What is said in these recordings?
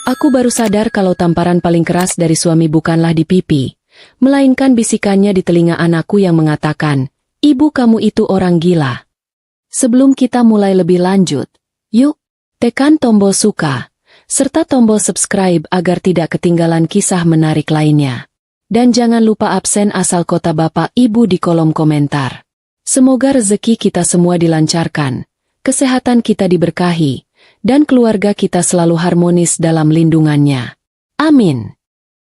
Aku baru sadar kalau tamparan paling keras dari suami bukanlah di pipi, melainkan bisikannya di telinga anakku yang mengatakan, "Ibu kamu itu orang gila." Sebelum kita mulai lebih lanjut, yuk, tekan tombol suka, serta tombol subscribe agar tidak ketinggalan kisah menarik lainnya. Dan jangan lupa absen asal kota Bapak Ibu di kolom komentar. Semoga rezeki kita semua dilancarkan, kesehatan kita diberkahi, dan keluarga kita selalu harmonis dalam lindungannya. Amin.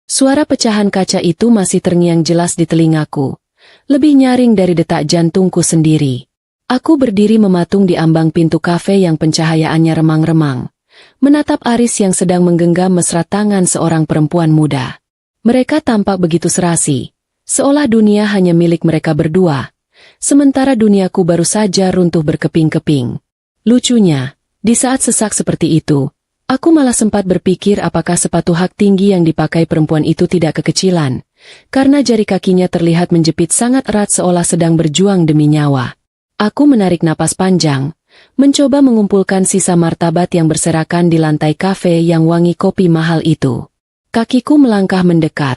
Suara pecahan kaca itu masih terngiang jelas di telingaku, lebih nyaring dari detak jantungku sendiri. Aku berdiri mematung di ambang pintu kafe yang pencahayaannya remang-remang, menatap Aris yang sedang menggenggam mesra tangan seorang perempuan muda. Mereka tampak begitu serasi, seolah dunia hanya milik mereka berdua, sementara duniaku baru saja runtuh berkeping-keping. Lucunya, di saat sesak seperti itu, aku malah sempat berpikir apakah sepatu hak tinggi yang dipakai perempuan itu tidak kekecilan, karena jari kakinya terlihat menjepit sangat erat seolah sedang berjuang demi nyawa. Aku menarik napas panjang, mencoba mengumpulkan sisa martabat yang berserakan di lantai kafe yang wangi kopi mahal itu. Kakiku melangkah mendekat,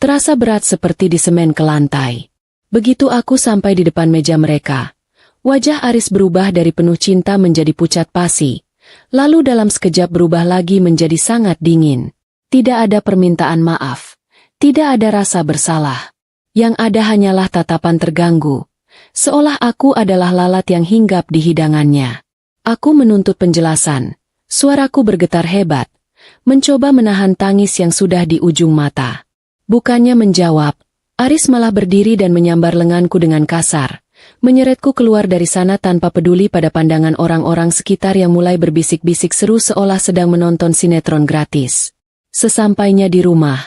terasa berat seperti disemen ke lantai. Begitu aku sampai di depan meja mereka, wajah Aris berubah dari penuh cinta menjadi pucat pasi, lalu dalam sekejap berubah lagi menjadi sangat dingin. Tidak ada permintaan maaf, tidak ada rasa bersalah. Yang ada hanyalah tatapan terganggu, seolah aku adalah lalat yang hinggap di hidangannya. Aku menuntut penjelasan, suaraku bergetar hebat, mencoba menahan tangis yang sudah di ujung mata. Bukannya menjawab, Aris malah berdiri dan menyambar lenganku dengan kasar, menyeretku keluar dari sana tanpa peduli pada pandangan orang-orang sekitar yang mulai berbisik-bisik seru seolah sedang menonton sinetron gratis. Sesampainya di rumah,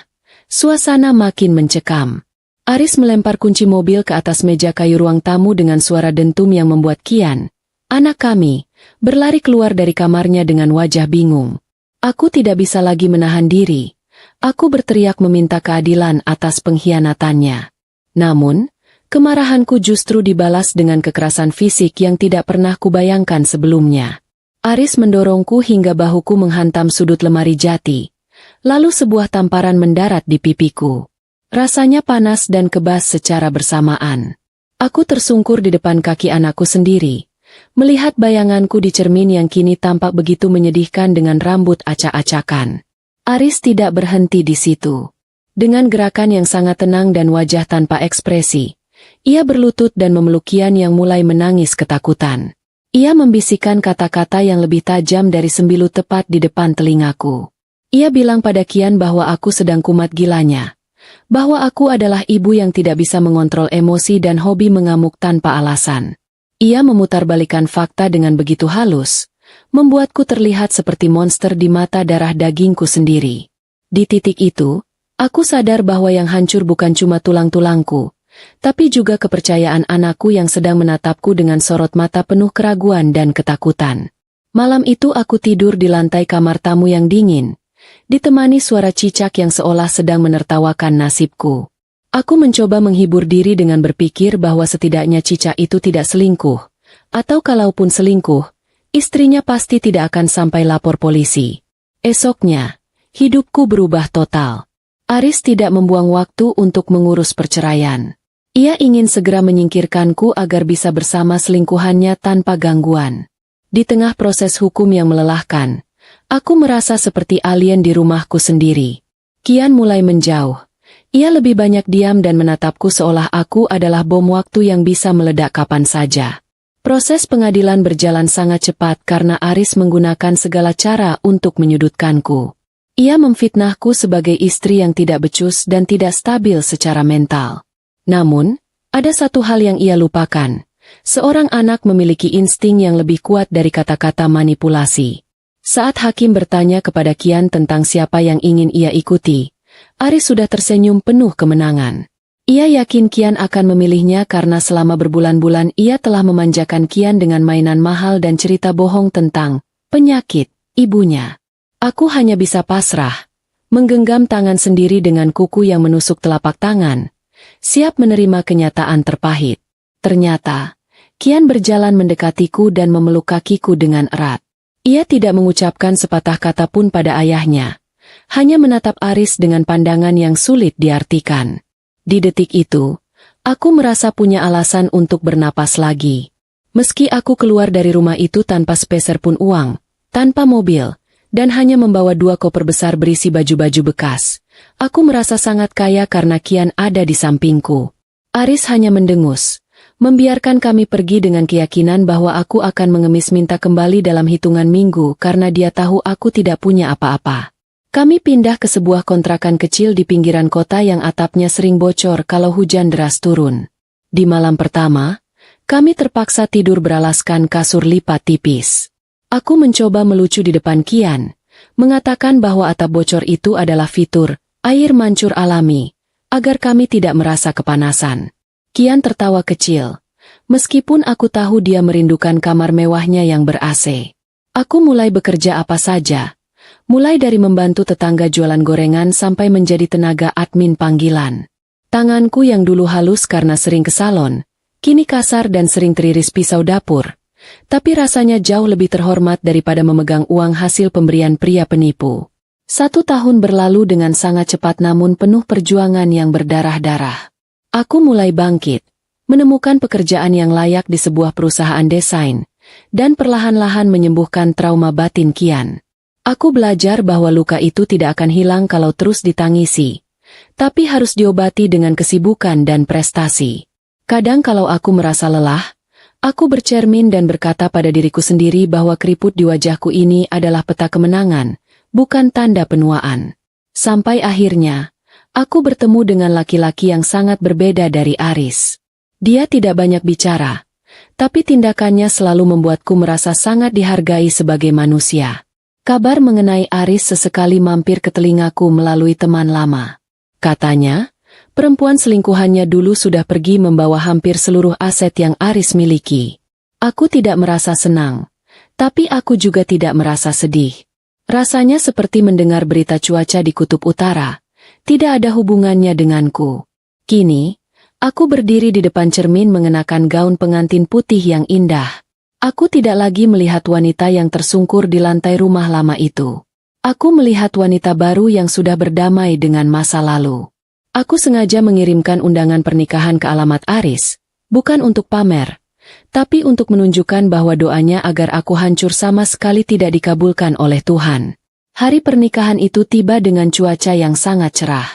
suasana makin mencekam. Aris melempar kunci mobil ke atas meja kayu ruang tamu dengan suara dentum yang membuat Kian, anak kami, berlari keluar dari kamarnya dengan wajah bingung. Aku tidak bisa lagi menahan diri. Aku berteriak meminta keadilan atas pengkhianatannya. Namun, kemarahanku justru dibalas dengan kekerasan fisik yang tidak pernah kubayangkan sebelumnya. Aris mendorongku hingga bahuku menghantam sudut lemari jati. Lalu sebuah tamparan mendarat di pipiku. Rasanya panas dan kebas secara bersamaan. Aku tersungkur di depan kaki anakku sendiri, melihat bayanganku di cermin yang kini tampak begitu menyedihkan dengan rambut acak-acakan. Aris tidak berhenti di situ. Dengan gerakan yang sangat tenang dan wajah tanpa ekspresi, ia berlutut dan memeluk Kian yang mulai menangis ketakutan. Ia membisikkan kata-kata yang lebih tajam dari sembilu tepat di depan telingaku. Ia bilang pada Kian bahwa aku sedang kumat gilanya, bahwa aku adalah ibu yang tidak bisa mengontrol emosi dan hobi mengamuk tanpa alasan. Ia memutarbalikkan fakta dengan begitu halus, membuatku terlihat seperti monster di mata darah dagingku sendiri. Di titik itu, aku sadar bahwa yang hancur bukan cuma tulang-tulangku, tapi juga kepercayaan anakku yang sedang menatapku dengan sorot mata penuh keraguan dan ketakutan. Malam itu aku tidur di lantai kamar tamu yang dingin, ditemani suara cicak yang seolah sedang menertawakan nasibku. Aku mencoba menghibur diri dengan berpikir bahwa setidaknya cicak itu tidak selingkuh, atau kalaupun selingkuh, istrinya pasti tidak akan sampai lapor polisi. Esoknya, hidupku berubah total. Aris tidak membuang waktu untuk mengurus perceraian. Ia ingin segera menyingkirkanku agar bisa bersama selingkuhannya tanpa gangguan. Di tengah proses hukum yang melelahkan, aku merasa seperti alien di rumahku sendiri. Kian mulai menjauh. Ia lebih banyak diam dan menatapku seolah aku adalah bom waktu yang bisa meledak kapan saja. Proses pengadilan berjalan sangat cepat karena Aris menggunakan segala cara untuk menyudutkanku. Ia memfitnahku sebagai istri yang tidak becus dan tidak stabil secara mental. Namun, ada satu hal yang ia lupakan. Seorang anak memiliki insting yang lebih kuat dari kata-kata manipulasi. Saat hakim bertanya kepada Kian tentang siapa yang ingin ia ikuti, Aris sudah tersenyum penuh kemenangan. Ia yakin Kian akan memilihnya karena selama berbulan-bulan ia telah memanjakan Kian dengan mainan mahal dan cerita bohong tentang penyakit ibunya. Aku hanya bisa pasrah, menggenggam tangan sendiri dengan kuku yang menusuk telapak tangan, siap menerima kenyataan terpahit. Ternyata, Kian berjalan mendekatiku dan memeluk kakiku dengan erat. Ia tidak mengucapkan sepatah kata pun pada ayahnya, hanya menatap Aris dengan pandangan yang sulit diartikan. Di detik itu, aku merasa punya alasan untuk bernapas lagi. Meski aku keluar dari rumah itu tanpa sepeser pun uang, tanpa mobil, dan hanya membawa 2 koper besar berisi baju-baju bekas, aku merasa sangat kaya karena Kian ada di sampingku. Aris hanya mendengus, membiarkan kami pergi dengan keyakinan bahwa aku akan mengemis minta kembali dalam hitungan minggu karena dia tahu aku tidak punya apa-apa. Kami pindah ke sebuah kontrakan kecil di pinggiran kota yang atapnya sering bocor kalau hujan deras turun. Di malam pertama, kami terpaksa tidur beralaskan kasur lipat tipis. Aku mencoba melucu di depan Kian, mengatakan bahwa atap bocor itu adalah fitur air mancur alami, agar kami tidak merasa kepanasan. Kian tertawa kecil, meskipun aku tahu dia merindukan kamar mewahnya yang ber-AC. Aku mulai bekerja apa saja, mulai dari membantu tetangga jualan gorengan sampai menjadi tenaga admin panggilan. Tanganku yang dulu halus karena sering ke salon, kini kasar dan sering teriris pisau dapur, tapi rasanya jauh lebih terhormat daripada memegang uang hasil pemberian pria penipu. 1 tahun berlalu dengan sangat cepat namun penuh perjuangan yang berdarah-darah. Aku mulai bangkit, menemukan pekerjaan yang layak di sebuah perusahaan desain, dan perlahan-lahan menyembuhkan trauma batin Kian. Aku belajar bahwa luka itu tidak akan hilang kalau terus ditangisi, tapi harus diobati dengan kesibukan dan prestasi. Kadang kalau aku merasa lelah, aku bercermin dan berkata pada diriku sendiri bahwa keriput di wajahku ini adalah peta kemenangan, bukan tanda penuaan. Sampai akhirnya, aku bertemu dengan laki-laki yang sangat berbeda dari Aris. Dia tidak banyak bicara, tapi tindakannya selalu membuatku merasa sangat dihargai sebagai manusia. Kabar mengenai Aris sesekali mampir ke telingaku melalui teman lama. Katanya, perempuan selingkuhannya dulu sudah pergi membawa hampir seluruh aset yang Aris miliki. Aku tidak merasa senang, tapi aku juga tidak merasa sedih. Rasanya seperti mendengar berita cuaca di kutub utara, tidak ada hubungannya denganku. Kini, aku berdiri di depan cermin mengenakan gaun pengantin putih yang indah. Aku tidak lagi melihat wanita yang tersungkur di lantai rumah lama itu. Aku melihat wanita baru yang sudah berdamai dengan masa lalu. Aku sengaja mengirimkan undangan pernikahan ke alamat Aris, bukan untuk pamer, tapi untuk menunjukkan bahwa doanya agar aku hancur sama sekali tidak dikabulkan oleh Tuhan. Hari pernikahan itu tiba dengan cuaca yang sangat cerah.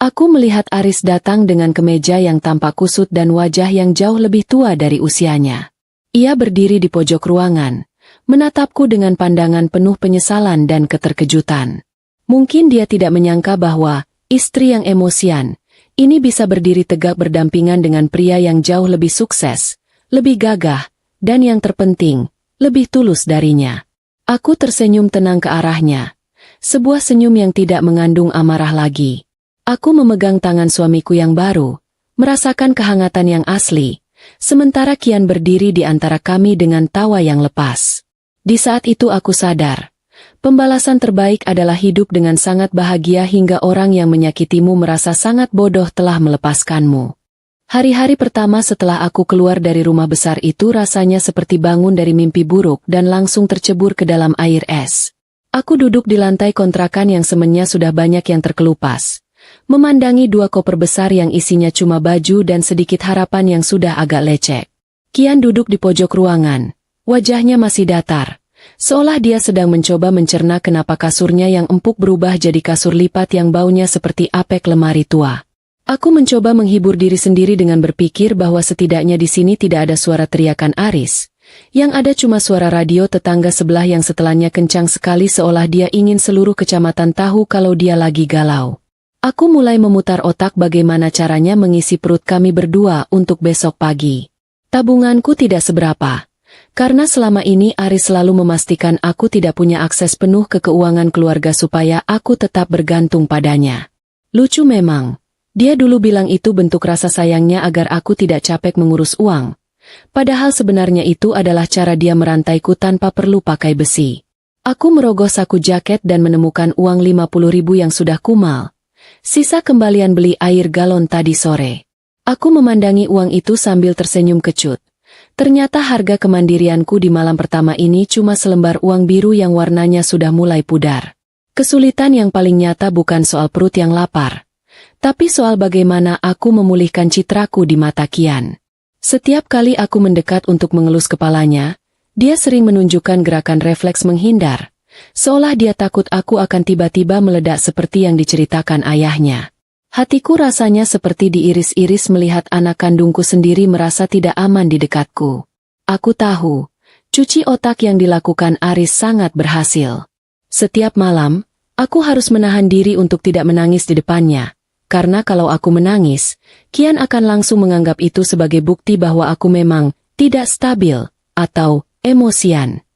Aku melihat Aris datang dengan kemeja yang tampak kusut dan wajah yang jauh lebih tua dari usianya. Ia berdiri di pojok ruangan, menatapku dengan pandangan penuh penyesalan dan keterkejutan. Mungkin dia tidak menyangka bahwa istri yang emosian ini bisa berdiri tegak berdampingan dengan pria yang jauh lebih sukses, lebih gagah, dan yang terpenting, lebih tulus darinya. Aku tersenyum tenang ke arahnya, sebuah senyum yang tidak mengandung amarah lagi. Aku memegang tangan suamiku yang baru, merasakan kehangatan yang asli, sementara Kian berdiri di antara kami dengan tawa yang lepas. Di saat itu aku sadar, pembalasan terbaik adalah hidup dengan sangat bahagia hingga orang yang menyakitimu merasa sangat bodoh telah melepaskanmu. Hari-hari pertama setelah aku keluar dari rumah besar itu rasanya seperti bangun dari mimpi buruk dan langsung tercebur ke dalam air es. Aku duduk di lantai kontrakan yang semennya sudah banyak yang terkelupas, memandangi 2 koper besar yang isinya cuma baju dan sedikit harapan yang sudah agak lecek. Kian duduk di pojok ruangan, wajahnya masih datar, seolah dia sedang mencoba mencerna kenapa kasurnya yang empuk berubah jadi kasur lipat yang baunya seperti apek lemari tua. Aku mencoba menghibur diri sendiri dengan berpikir bahwa setidaknya di sini tidak ada suara teriakan Aris. Yang ada cuma suara radio tetangga sebelah yang setelahnya kencang sekali seolah dia ingin seluruh kecamatan tahu kalau dia lagi galau. Aku mulai memutar otak bagaimana caranya mengisi perut kami berdua untuk besok pagi. Tabunganku tidak seberapa, karena selama ini Aris selalu memastikan aku tidak punya akses penuh ke keuangan keluarga supaya aku tetap bergantung padanya. Lucu memang. Dia dulu bilang itu bentuk rasa sayangnya agar aku tidak capek mengurus uang. Padahal sebenarnya itu adalah cara dia merantaiku tanpa perlu pakai besi. Aku merogoh saku jaket dan menemukan uang 50.000 yang sudah kumal. Sisa kembalian beli air galon tadi sore. Aku memandangi uang itu sambil tersenyum kecut. Ternyata harga kemandirianku di malam pertama ini cuma selembar uang biru yang warnanya sudah mulai pudar. Kesulitan yang paling nyata bukan soal perut yang lapar, tapi soal bagaimana aku memulihkan citraku di mata Kian. Setiap kali aku mendekat untuk mengelus kepalanya, dia sering menunjukkan gerakan refleks menghindar, seolah dia takut aku akan tiba-tiba meledak seperti yang diceritakan ayahnya. Hatiku rasanya seperti diiris-iris melihat anak kandungku sendiri merasa tidak aman di dekatku. Aku tahu, cuci otak yang dilakukan Aris sangat berhasil. Setiap malam, aku harus menahan diri untuk tidak menangis di depannya, karena kalau aku menangis, Kian akan langsung menganggap itu sebagai bukti bahwa aku memang tidak stabil atau emosian.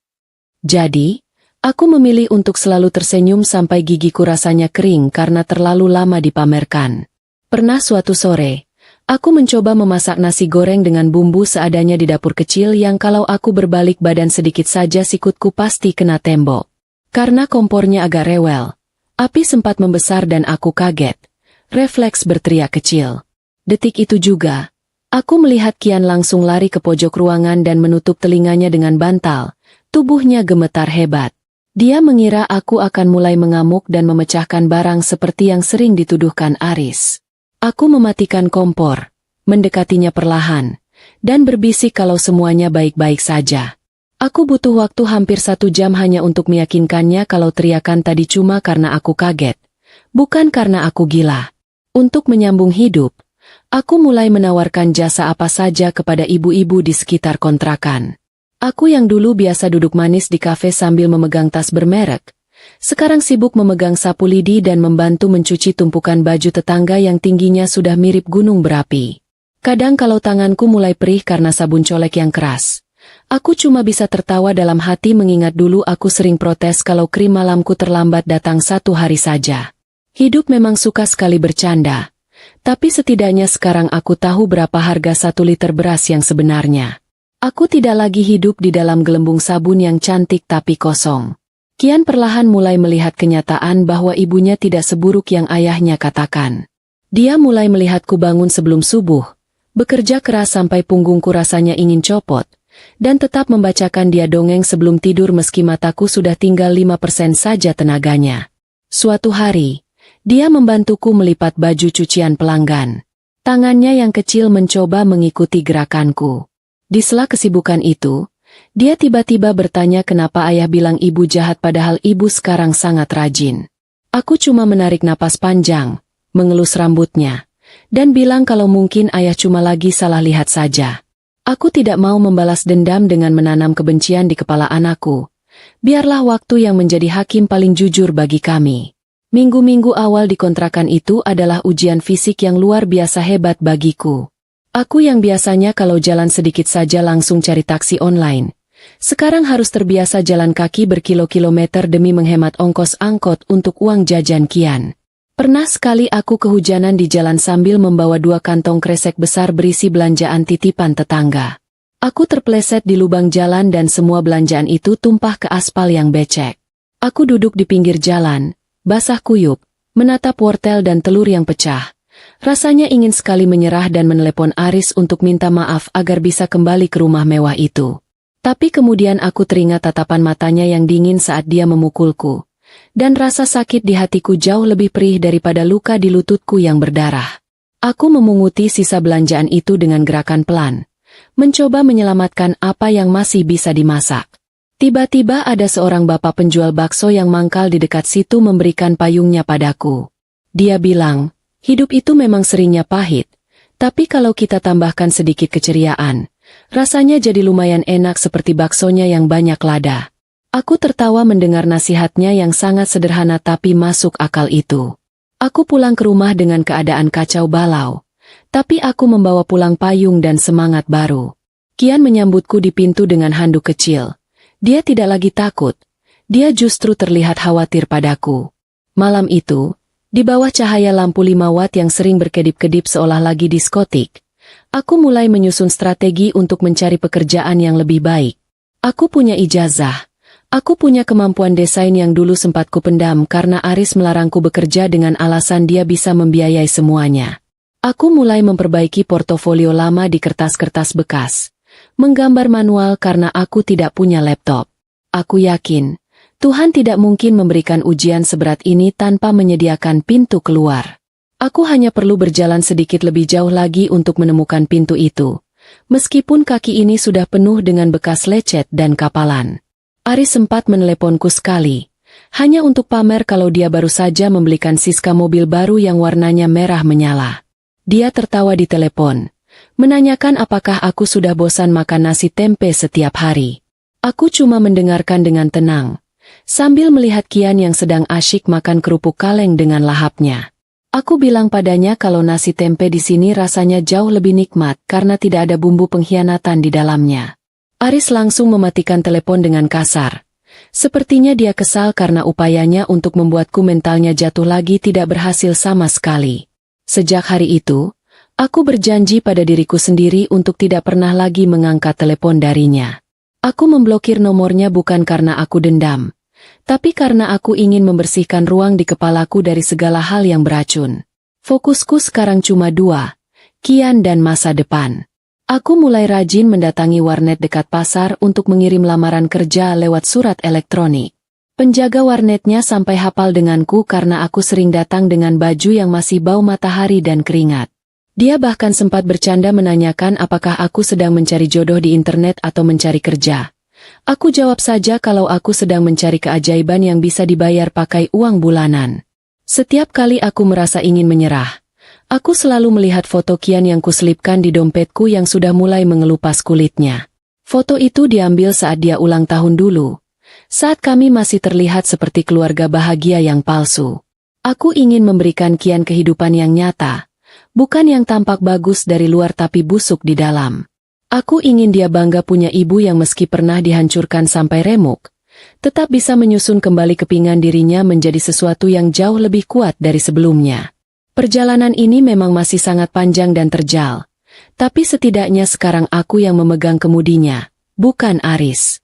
Jadi, aku memilih untuk selalu tersenyum sampai gigiku rasanya kering karena terlalu lama dipamerkan. Pernah suatu sore, aku mencoba memasak nasi goreng dengan bumbu seadanya di dapur kecil yang kalau aku berbalik badan sedikit saja sikutku pasti kena tembok. Karena kompornya agak rewel, api sempat membesar dan aku kaget. Refleks berteriak kecil. Detik itu juga, aku melihat Kian langsung lari ke pojok ruangan dan menutup telinganya dengan bantal. Tubuhnya gemetar hebat. Dia mengira aku akan mulai mengamuk dan memecahkan barang seperti yang sering dituduhkan Aris. Aku mematikan kompor, mendekatinya perlahan, dan berbisik kalau semuanya baik-baik saja. Aku butuh waktu hampir 1 jam hanya untuk meyakinkannya kalau teriakan tadi cuma karena aku kaget, bukan karena aku gila. Untuk menyambung hidup, aku mulai menawarkan jasa apa saja kepada ibu-ibu di sekitar kontrakan. Aku yang dulu biasa duduk manis di kafe sambil memegang tas bermerek, sekarang sibuk memegang sapu lidi dan membantu mencuci tumpukan baju tetangga yang tingginya sudah mirip gunung berapi. Kadang kalau tanganku mulai perih karena sabun colek yang keras, aku cuma bisa tertawa dalam hati mengingat dulu aku sering protes kalau krim malamku terlambat datang 1 hari saja. Hidup memang suka sekali bercanda, tapi setidaknya sekarang aku tahu berapa harga 1 liter beras yang sebenarnya. Aku tidak lagi hidup di dalam gelembung sabun yang cantik tapi kosong. Kian perlahan mulai melihat kenyataan bahwa ibunya tidak seburuk yang ayahnya katakan. Dia mulai melihatku bangun sebelum subuh, bekerja keras sampai punggungku rasanya ingin copot, dan tetap membacakan dia dongeng sebelum tidur meski mataku sudah tinggal 5% saja tenaganya. Suatu hari, dia membantuku melipat baju cucian pelanggan. Tangannya yang kecil mencoba mengikuti gerakanku. Di sela kesibukan itu, dia tiba-tiba bertanya kenapa ayah bilang ibu jahat padahal ibu sekarang sangat rajin. Aku cuma menarik napas panjang, mengelus rambutnya, dan bilang kalau mungkin ayah cuma lagi salah lihat saja. Aku tidak mau membalas dendam dengan menanam kebencian di kepala anakku. Biarlah waktu yang menjadi hakim paling jujur bagi kami. Minggu-minggu awal di kontrakan itu adalah ujian fisik yang luar biasa hebat bagiku. Aku yang biasanya kalau jalan sedikit saja langsung cari taksi online, sekarang harus terbiasa jalan kaki berkilo-kilometer demi menghemat ongkos angkot untuk uang jajan Kian. Pernah sekali aku kehujanan di jalan sambil membawa 2 kantong kresek besar berisi belanjaan titipan tetangga. Aku terpleset di lubang jalan dan semua belanjaan itu tumpah ke aspal yang becek. Aku duduk di pinggir jalan, basah kuyup, menatap wortel dan telur yang pecah. Rasanya ingin sekali menyerah dan menelepon Aris untuk minta maaf agar bisa kembali ke rumah mewah itu. Tapi kemudian aku teringat tatapan matanya yang dingin saat dia memukulku. Dan rasa sakit di hatiku jauh lebih perih daripada luka di lututku yang berdarah. Aku memunguti sisa belanjaan itu dengan gerakan pelan, mencoba menyelamatkan apa yang masih bisa dimasak. Tiba-tiba ada seorang bapak penjual bakso yang mangkal di dekat situ memberikan payungnya padaku. Dia bilang, hidup itu memang seringnya pahit, tapi kalau kita tambahkan sedikit keceriaan, rasanya jadi lumayan enak seperti baksonya yang banyak lada. Aku tertawa mendengar nasihatnya yang sangat sederhana tapi masuk akal itu. Aku pulang ke rumah dengan keadaan kacau balau, tapi aku membawa pulang payung dan semangat baru. Kian menyambutku di pintu dengan handuk kecil. Dia tidak lagi takut, dia justru terlihat khawatir padaku. Malam itu, di bawah cahaya lampu 5 watt yang sering berkedip-kedip seolah lagi diskotik, aku mulai menyusun strategi untuk mencari pekerjaan yang lebih baik. Aku punya ijazah. Aku punya kemampuan desain yang dulu sempat kupendam karena Aris melarangku bekerja dengan alasan dia bisa membiayai semuanya. Aku mulai memperbaiki portofolio lama di kertas-kertas bekas, menggambar manual karena aku tidak punya laptop. Aku yakin, Tuhan tidak mungkin memberikan ujian seberat ini tanpa menyediakan pintu keluar. Aku hanya perlu berjalan sedikit lebih jauh lagi untuk menemukan pintu itu. Meskipun kaki ini sudah penuh dengan bekas lecet dan kapalan. Aris sempat meneleponku sekali. Hanya untuk pamer kalau dia baru saja membelikan Siska mobil baru yang warnanya merah menyala. Dia tertawa di telepon. Menanyakan apakah aku sudah bosan makan nasi tempe setiap hari. Aku cuma mendengarkan dengan tenang. Sambil melihat Kian yang sedang asyik makan kerupuk kaleng dengan lahapnya. Aku bilang padanya kalau nasi tempe di sini rasanya jauh lebih nikmat karena tidak ada bumbu pengkhianatan di dalamnya. Aris langsung mematikan telepon dengan kasar. Sepertinya dia kesal karena upayanya untuk membuatku mentalnya jatuh lagi tidak berhasil sama sekali. Sejak hari itu, aku berjanji pada diriku sendiri untuk tidak pernah lagi mengangkat telepon darinya. Aku memblokir nomornya bukan karena aku dendam. Tapi karena aku ingin membersihkan ruang di kepalaku dari segala hal yang beracun. Fokusku sekarang cuma dua, Kian dan masa depan. Aku mulai rajin mendatangi warnet dekat pasar untuk mengirim lamaran kerja lewat surat elektronik. Penjaga warnetnya sampai hafal denganku karena aku sering datang dengan baju yang masih bau matahari dan keringat. Dia bahkan sempat bercanda menanyakan apakah aku sedang mencari jodoh di internet atau mencari kerja. Aku jawab saja kalau aku sedang mencari keajaiban yang bisa dibayar pakai uang bulanan. Setiap kali aku merasa ingin menyerah, aku selalu melihat foto Kian yang kuselipkan di dompetku yang sudah mulai mengelupas kulitnya. Foto itu diambil saat dia ulang tahun dulu, saat kami masih terlihat seperti keluarga bahagia yang palsu. Aku ingin memberikan Kian kehidupan yang nyata, bukan yang tampak bagus dari luar tapi busuk di dalam. Aku ingin dia bangga punya ibu yang meski pernah dihancurkan sampai remuk, tetap bisa menyusun kembali kepingan dirinya menjadi sesuatu yang jauh lebih kuat dari sebelumnya. Perjalanan ini memang masih sangat panjang dan terjal, tapi setidaknya sekarang aku yang memegang kemudinya, bukan Aris.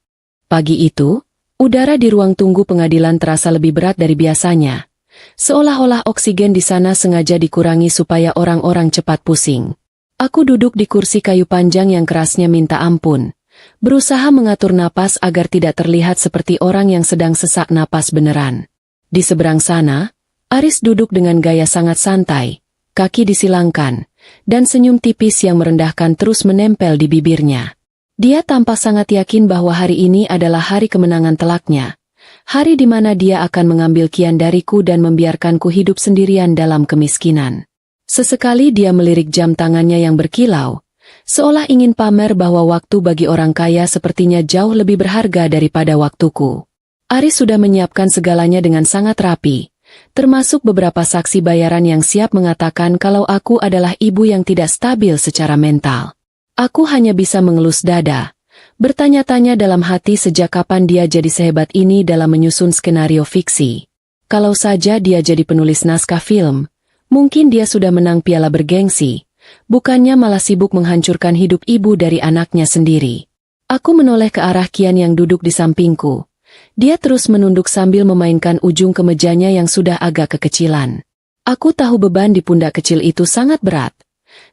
Pagi itu, udara di ruang tunggu pengadilan terasa lebih berat dari biasanya. Seolah-olah oksigen di sana sengaja dikurangi supaya orang-orang cepat pusing. Aku duduk di kursi kayu panjang yang kerasnya minta ampun, berusaha mengatur napas agar tidak terlihat seperti orang yang sedang sesak napas beneran. Di seberang sana, Aris duduk dengan gaya sangat santai, kaki disilangkan, dan senyum tipis yang merendahkan terus menempel di bibirnya. Dia tampak sangat yakin bahwa hari ini adalah hari kemenangan telaknya, hari di mana dia akan mengambil Kian dariku dan membiarkanku hidup sendirian dalam kemiskinan. Sesekali dia melirik jam tangannya yang berkilau, seolah ingin pamer bahwa waktu bagi orang kaya sepertinya jauh lebih berharga daripada waktuku. Aris sudah menyiapkan segalanya dengan sangat rapi, termasuk beberapa saksi bayaran yang siap mengatakan kalau aku adalah ibu yang tidak stabil secara mental. Aku hanya bisa mengelus dada, bertanya-tanya dalam hati sejak kapan dia jadi sehebat ini dalam menyusun skenario fiksi. Kalau saja dia jadi penulis naskah film, mungkin dia sudah menang piala bergengsi, bukannya malah sibuk menghancurkan hidup ibu dari anaknya sendiri. Aku menoleh ke arah Kian yang duduk di sampingku. Dia terus menunduk sambil memainkan ujung kemejanya yang sudah agak kekecilan. Aku tahu beban di pundak kecil itu sangat berat,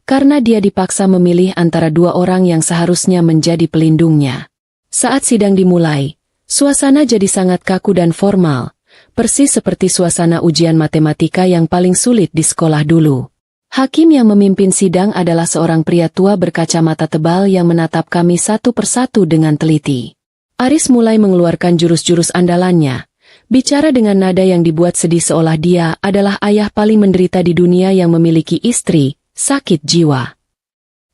karena dia dipaksa memilih antara dua orang yang seharusnya menjadi pelindungnya. Saat sidang dimulai, suasana jadi sangat kaku dan formal. Persis seperti suasana ujian matematika yang paling sulit di sekolah dulu. Hakim yang memimpin sidang adalah seorang pria tua berkacamata tebal yang menatap kami satu persatu dengan teliti. Aris mulai mengeluarkan jurus-jurus andalannya, bicara dengan nada yang dibuat sedih seolah dia adalah ayah paling menderita di dunia yang memiliki istri sakit jiwa.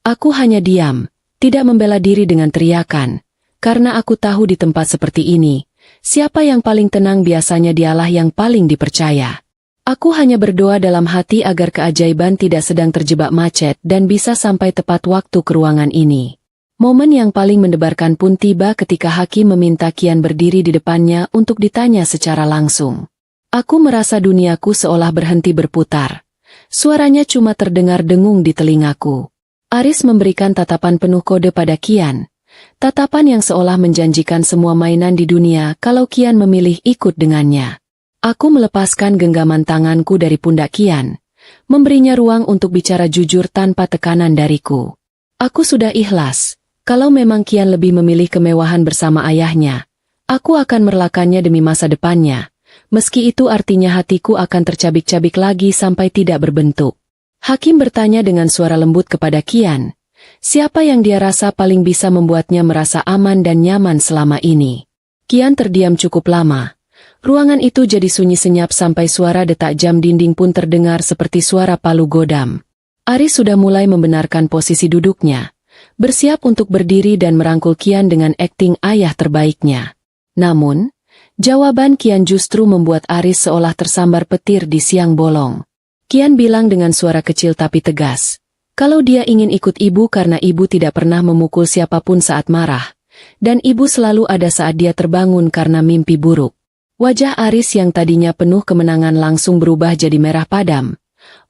Aku hanya diam, tidak membela diri dengan teriakan, karena aku tahu di tempat seperti ini, siapa yang paling tenang biasanya dialah yang paling dipercaya. Aku hanya berdoa dalam hati agar keajaiban tidak sedang terjebak macet dan bisa sampai tepat waktu ke ruangan ini. Momen yang paling mendebarkan pun tiba ketika hakim meminta Kian berdiri di depannya untuk ditanya secara langsung. Aku merasa duniaku seolah berhenti berputar. Suaranya cuma terdengar dengung di telingaku. Aris memberikan tatapan penuh kode pada Kian. Tatapan yang seolah menjanjikan semua mainan di dunia kalau Kian memilih ikut dengannya. Aku melepaskan genggaman tanganku dari pundak Kian, memberinya ruang untuk bicara jujur tanpa tekanan dariku. Aku sudah ikhlas, kalau memang Kian lebih memilih kemewahan bersama ayahnya. Aku akan merelakannya demi masa depannya. Meski itu artinya hatiku akan tercabik-cabik lagi sampai tidak berbentuk. Hakim bertanya dengan suara lembut kepada Kian. Siapa yang dia rasa paling bisa membuatnya merasa aman dan nyaman selama ini? Kian terdiam cukup lama. Ruangan itu jadi sunyi senyap sampai suara detak jam dinding pun terdengar seperti suara palu godam. Aris sudah mulai membenarkan posisi duduknya. Bersiap untuk berdiri dan merangkul Kian dengan akting ayah terbaiknya. Namun, jawaban Kian justru membuat Aris seolah tersambar petir di siang bolong. Kian bilang dengan suara kecil tapi tegas, kalau dia ingin ikut ibu karena ibu tidak pernah memukul siapapun saat marah, dan ibu selalu ada saat dia terbangun karena mimpi buruk. Wajah Aris yang tadinya penuh kemenangan langsung berubah jadi merah padam.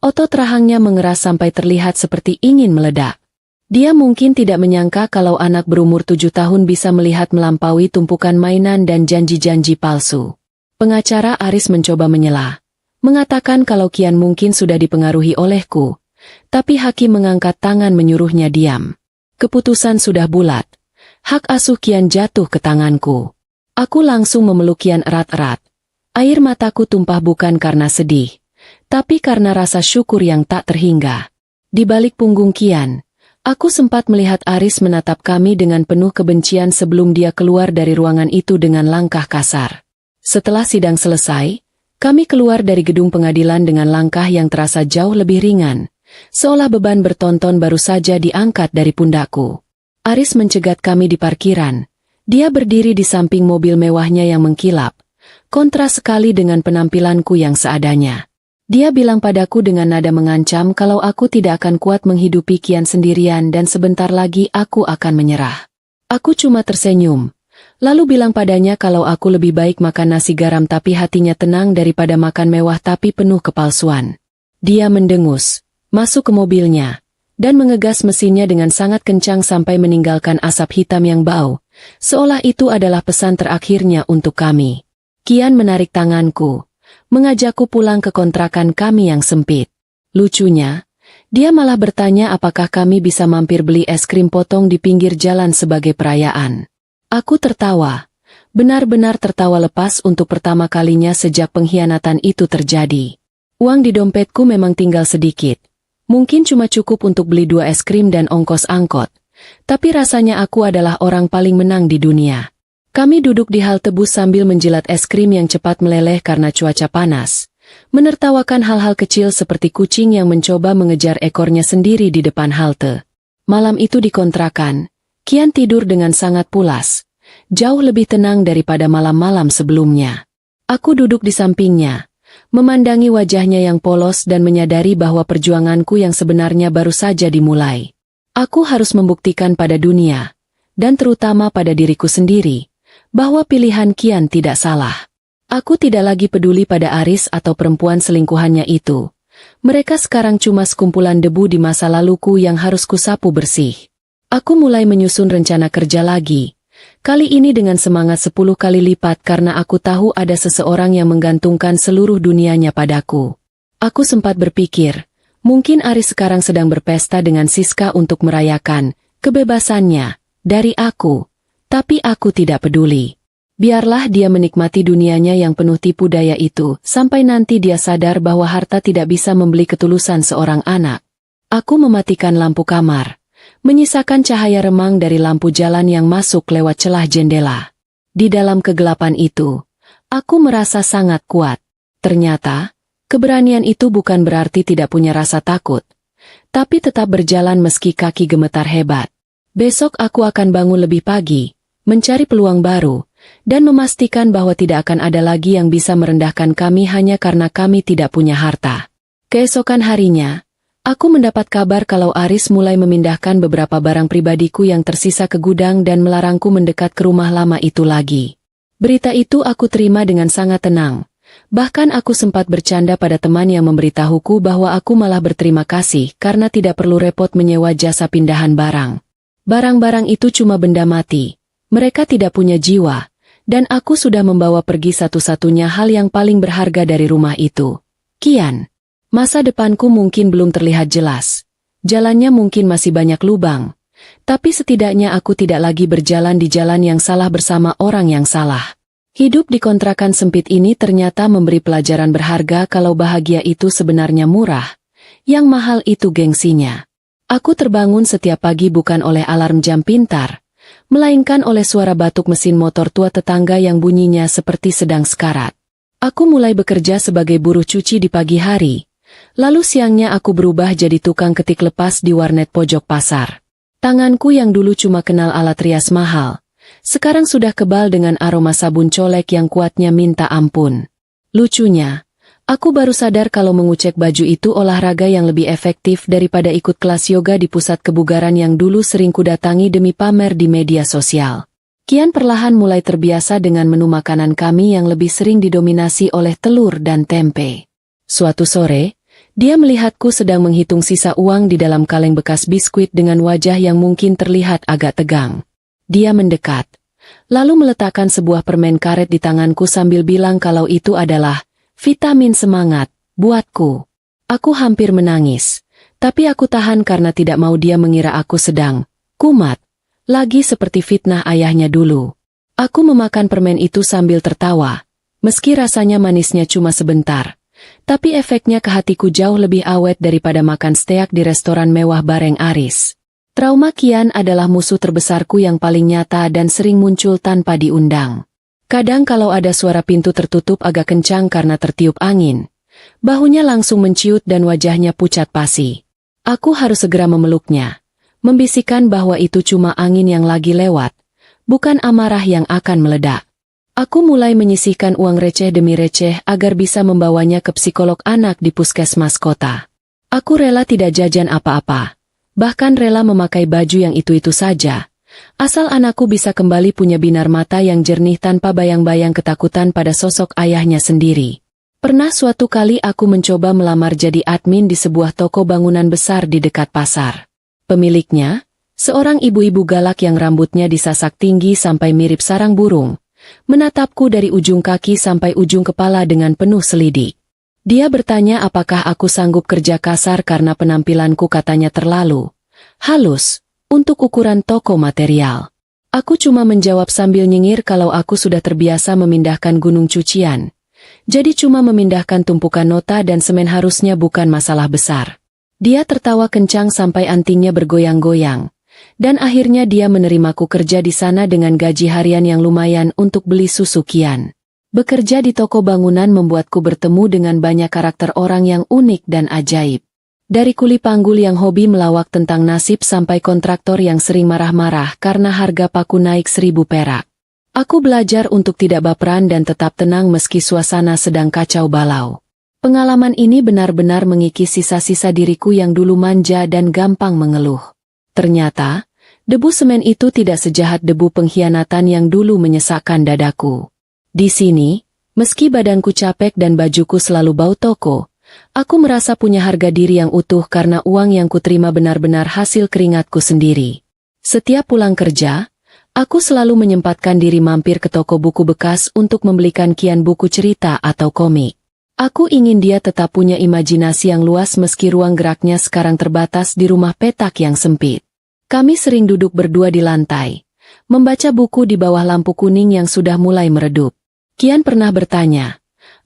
Otot rahangnya mengeras sampai terlihat seperti ingin meledak. Dia mungkin tidak menyangka kalau anak berumur 7 tahun bisa melihat melampaui tumpukan mainan dan janji-janji palsu. Pengacara Aris mencoba menyela, mengatakan kalau Kian mungkin sudah dipengaruhi olehku, tapi hakim mengangkat tangan menyuruhnya diam. Keputusan sudah bulat. Hak asuh Kian jatuh ke tanganku. Aku langsung memeluk Kian erat-erat. Air mataku tumpah bukan karena sedih, tapi karena rasa syukur yang tak terhingga. Di balik punggung Kian, aku sempat melihat Aris menatap kami dengan penuh kebencian sebelum dia keluar dari ruangan itu dengan langkah kasar. Setelah sidang selesai, kami keluar dari gedung pengadilan dengan langkah yang terasa jauh lebih ringan, seolah beban bertonton baru saja diangkat dari pundakku. Aris mencegat kami di parkiran. Dia berdiri di samping mobil mewahnya yang mengkilap, kontras sekali dengan penampilanku yang seadanya. Dia bilang padaku dengan nada mengancam kalau aku tidak akan kuat menghidupi Kian sendirian dan sebentar lagi aku akan menyerah. Aku cuma tersenyum, lalu bilang padanya kalau aku lebih baik makan nasi garam tapi hatinya tenang daripada makan mewah tapi penuh kepalsuan. Dia mendengus, masuk ke mobilnya, dan mengegas mesinnya dengan sangat kencang sampai meninggalkan asap hitam yang bau, seolah itu adalah pesan terakhirnya untuk kami. Kian menarik tanganku, mengajakku pulang ke kontrakan kami yang sempit. Lucunya, dia malah bertanya apakah kami bisa mampir beli es krim potong di pinggir jalan sebagai perayaan. Aku tertawa, benar-benar tertawa lepas untuk pertama kalinya sejak pengkhianatan itu terjadi. Uang di dompetku memang tinggal sedikit. Mungkin cuma cukup untuk beli 2 es krim dan ongkos angkot, tapi rasanya aku adalah orang paling menang di dunia. Kami duduk di halte bus sambil menjilat es krim yang cepat meleleh karena cuaca panas, menertawakan hal-hal kecil seperti kucing yang mencoba mengejar ekornya sendiri di depan halte. Malam itu di kontrakan, Kian tidur dengan sangat pulas, jauh lebih tenang daripada malam-malam sebelumnya. Aku duduk di sampingnya, memandangi wajahnya yang polos dan menyadari bahwa perjuanganku yang sebenarnya baru saja dimulai. Aku harus membuktikan pada dunia, dan terutama pada diriku sendiri, bahwa pilihan Kian tidak salah. Aku tidak lagi peduli pada Aris atau perempuan selingkuhannya itu. Mereka sekarang cuma sekumpulan debu di masa laluku yang harus kusapu bersih. Aku mulai menyusun rencana kerja lagi. Kali ini dengan semangat 10 kali lipat karena aku tahu ada seseorang yang menggantungkan seluruh dunianya padaku. Aku sempat berpikir, mungkin Aris sekarang sedang berpesta dengan Siska untuk merayakan kebebasannya dari aku. Tapi aku tidak peduli. Biarlah dia menikmati dunianya yang penuh tipu daya itu, sampai nanti dia sadar bahwa harta tidak bisa membeli ketulusan seorang anak. Aku mematikan lampu kamar, menyisakan cahaya remang dari lampu jalan yang masuk lewat celah jendela. Di dalam kegelapan itu, aku merasa sangat kuat. Ternyata, keberanian itu bukan berarti tidak punya rasa takut, tapi tetap berjalan meski kaki gemetar hebat. Besok aku akan bangun lebih pagi, mencari peluang baru, dan memastikan bahwa tidak akan ada lagi yang bisa merendahkan kami hanya karena kami tidak punya harta. Keesokan harinya, aku mendapat kabar kalau Aris mulai memindahkan beberapa barang pribadiku yang tersisa ke gudang dan melarangku mendekat ke rumah lama itu lagi. Berita itu aku terima dengan sangat tenang. Bahkan aku sempat bercanda pada teman yang memberitahuku bahwa aku malah berterima kasih karena tidak perlu repot menyewa jasa pindahan barang. Barang-barang itu cuma benda mati. Mereka tidak punya jiwa, dan aku sudah membawa pergi satu-satunya hal yang paling berharga dari rumah itu. Kian. Masa depanku mungkin belum terlihat jelas. Jalannya mungkin masih banyak lubang, tapi setidaknya aku tidak lagi berjalan di jalan yang salah bersama orang yang salah. Hidup di kontrakan sempit ini ternyata memberi pelajaran berharga kalau bahagia itu sebenarnya murah. Yang mahal itu gengsinya. Aku terbangun setiap pagi bukan oleh alarm jam pintar, melainkan oleh suara batuk mesin motor tua tetangga yang bunyinya seperti sedang sekarat. Aku mulai bekerja sebagai buruh cuci di pagi hari. Lalu siangnya aku berubah jadi tukang ketik lepas di warnet pojok pasar. Tanganku yang dulu cuma kenal alat rias mahal, sekarang sudah kebal dengan aroma sabun colek yang kuatnya minta ampun. Lucunya, aku baru sadar kalau mengucek baju itu olahraga yang lebih efektif daripada ikut kelas yoga di pusat kebugaran yang dulu sering kudatangi demi pamer di media sosial. Kian perlahan mulai terbiasa dengan menu makanan kami yang lebih sering didominasi oleh telur dan tempe. Suatu sore, dia melihatku sedang menghitung sisa uang di dalam kaleng bekas biskuit dengan wajah yang mungkin terlihat agak tegang. Dia mendekat, lalu meletakkan sebuah permen karet di tanganku sambil bilang kalau itu adalah vitamin semangat buatku. Aku hampir menangis, tapi aku tahan karena tidak mau dia mengira aku sedang kumat, lagi seperti fitnah ayahnya dulu. Aku memakan permen itu sambil tertawa, meski rasanya manisnya cuma sebentar. Tapi efeknya ke hatiku jauh lebih awet daripada makan steak di restoran mewah bareng Aris. Trauma Kian adalah musuh terbesarku yang paling nyata dan sering muncul tanpa diundang. Kadang kalau ada suara pintu tertutup agak kencang karena tertiup angin, bahunya langsung menciut dan wajahnya pucat pasi. Aku harus segera memeluknya, membisikkan bahwa itu cuma angin yang lagi lewat, bukan amarah yang akan meledak. Aku mulai menyisihkan uang receh demi receh agar bisa membawanya ke psikolog anak di puskesmas kota. Aku rela tidak jajan apa-apa, bahkan rela memakai baju yang itu-itu saja, asal anakku bisa kembali punya binar mata yang jernih tanpa bayang-bayang ketakutan pada sosok ayahnya sendiri. Pernah suatu kali aku mencoba melamar jadi admin di sebuah toko bangunan besar di dekat pasar. Pemiliknya, seorang ibu-ibu galak yang rambutnya disasak tinggi sampai mirip sarang burung, menatapku dari ujung kaki sampai ujung kepala dengan penuh selidik. Dia bertanya apakah aku sanggup kerja kasar karena penampilanku katanya terlalu halus untuk ukuran toko material. Aku cuma menjawab sambil nyengir kalau aku sudah terbiasa memindahkan gunung cucian. Jadi cuma memindahkan tumpukan nota dan semen harusnya bukan masalah besar. Dia tertawa kencang sampai antingnya bergoyang-goyang. Dan akhirnya dia menerimaku kerja di sana dengan gaji harian yang lumayan untuk beli susu Kian. Bekerja di toko bangunan membuatku bertemu dengan banyak karakter orang yang unik dan ajaib. Dari kuli panggul yang hobi melawak tentang nasib sampai kontraktor yang sering marah-marah karena harga paku naik 1.000 perak. Aku belajar untuk tidak baperan dan tetap tenang meski suasana sedang kacau balau. Pengalaman ini benar-benar mengikis sisa-sisa diriku yang dulu manja dan gampang mengeluh. Ternyata, debu semen itu tidak sejahat debu pengkhianatan yang dulu menyesakkan dadaku. Di sini, meski badanku capek dan bajuku selalu bau toko, aku merasa punya harga diri yang utuh karena uang yang kuterima benar-benar hasil keringatku sendiri. Setiap pulang kerja, aku selalu menyempatkan diri mampir ke toko buku bekas untuk membelikan Kian buku cerita atau komik. Aku ingin dia tetap punya imajinasi yang luas meski ruang geraknya sekarang terbatas di rumah petak yang sempit. Kami sering duduk berdua di lantai, membaca buku di bawah lampu kuning yang sudah mulai meredup. Kian pernah bertanya,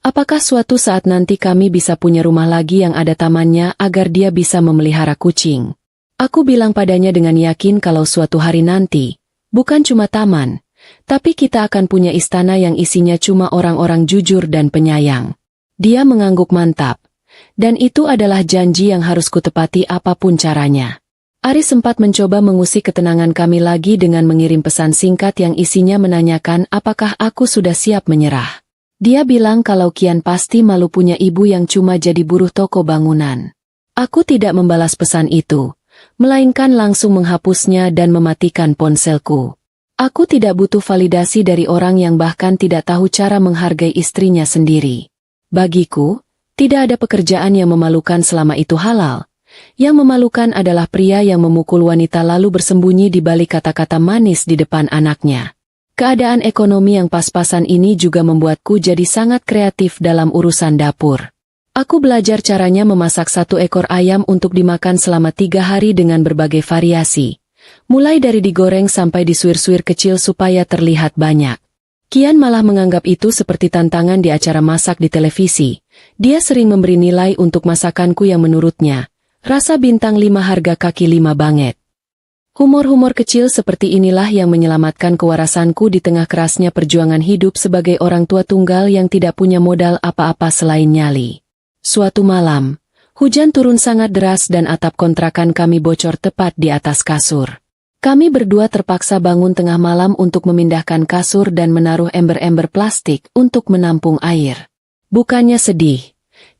apakah suatu saat nanti kami bisa punya rumah lagi yang ada tamannya agar dia bisa memelihara kucing. Aku bilang padanya dengan yakin kalau suatu hari nanti, bukan cuma taman, tapi kita akan punya istana yang isinya cuma orang-orang jujur dan penyayang. Dia mengangguk mantap, dan itu adalah janji yang harus kutepati apapun caranya. Aris sempat mencoba mengusik ketenangan kami lagi dengan mengirim pesan singkat yang isinya menanyakan apakah aku sudah siap menyerah. Dia bilang kalau Kian pasti malu punya ibu yang cuma jadi buruh toko bangunan. Aku tidak membalas pesan itu, melainkan langsung menghapusnya dan mematikan ponselku. Aku tidak butuh validasi dari orang yang bahkan tidak tahu cara menghargai istrinya sendiri. Bagiku, tidak ada pekerjaan yang memalukan selama itu halal. Yang memalukan adalah pria yang memukul wanita lalu bersembunyi di balik kata-kata manis di depan anaknya. Keadaan ekonomi yang pas-pasan ini juga membuatku jadi sangat kreatif dalam urusan dapur. Aku belajar caranya memasak 1 ekor ayam untuk dimakan selama 3 hari dengan berbagai variasi, Mulai dari digoreng sampai disuir-suir kecil supaya terlihat banyak. Kian malah menganggap itu seperti tantangan di acara masak di televisi. Dia sering memberi nilai untuk masakanku yang menurutnya, rasa bintang 5 harga kaki 5 banget. Humor-humor kecil seperti inilah yang menyelamatkan kewarasanku di tengah kerasnya perjuangan hidup sebagai orang tua tunggal yang tidak punya modal apa-apa selain nyali. Suatu malam, hujan turun sangat deras dan atap kontrakan kami bocor tepat di atas kasur. Kami berdua terpaksa bangun tengah malam untuk memindahkan kasur dan menaruh ember-ember plastik untuk menampung air. Bukannya sedih,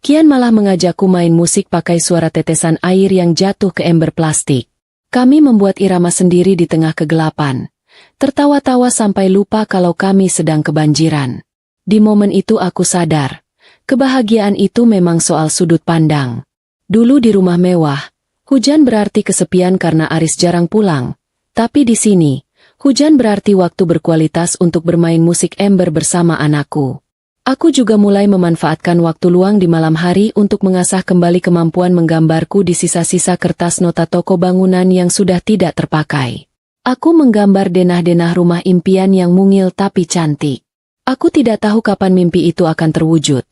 Kian malah mengajakku main musik pakai suara tetesan air yang jatuh ke ember plastik. Kami membuat irama sendiri di tengah kegelapan. Tertawa-tawa sampai lupa kalau kami sedang kebanjiran. Di momen itu aku sadar, kebahagiaan itu memang soal sudut pandang. Dulu di rumah mewah, hujan berarti kesepian karena Aris jarang pulang. Tapi di sini, hujan berarti waktu berkualitas untuk bermain musik ember bersama anakku. Aku juga mulai memanfaatkan waktu luang di malam hari untuk mengasah kembali kemampuan menggambarku di sisa-sisa kertas nota toko bangunan yang sudah tidak terpakai. Aku menggambar denah-denah rumah impian yang mungil tapi cantik. Aku tidak tahu kapan mimpi itu akan terwujud.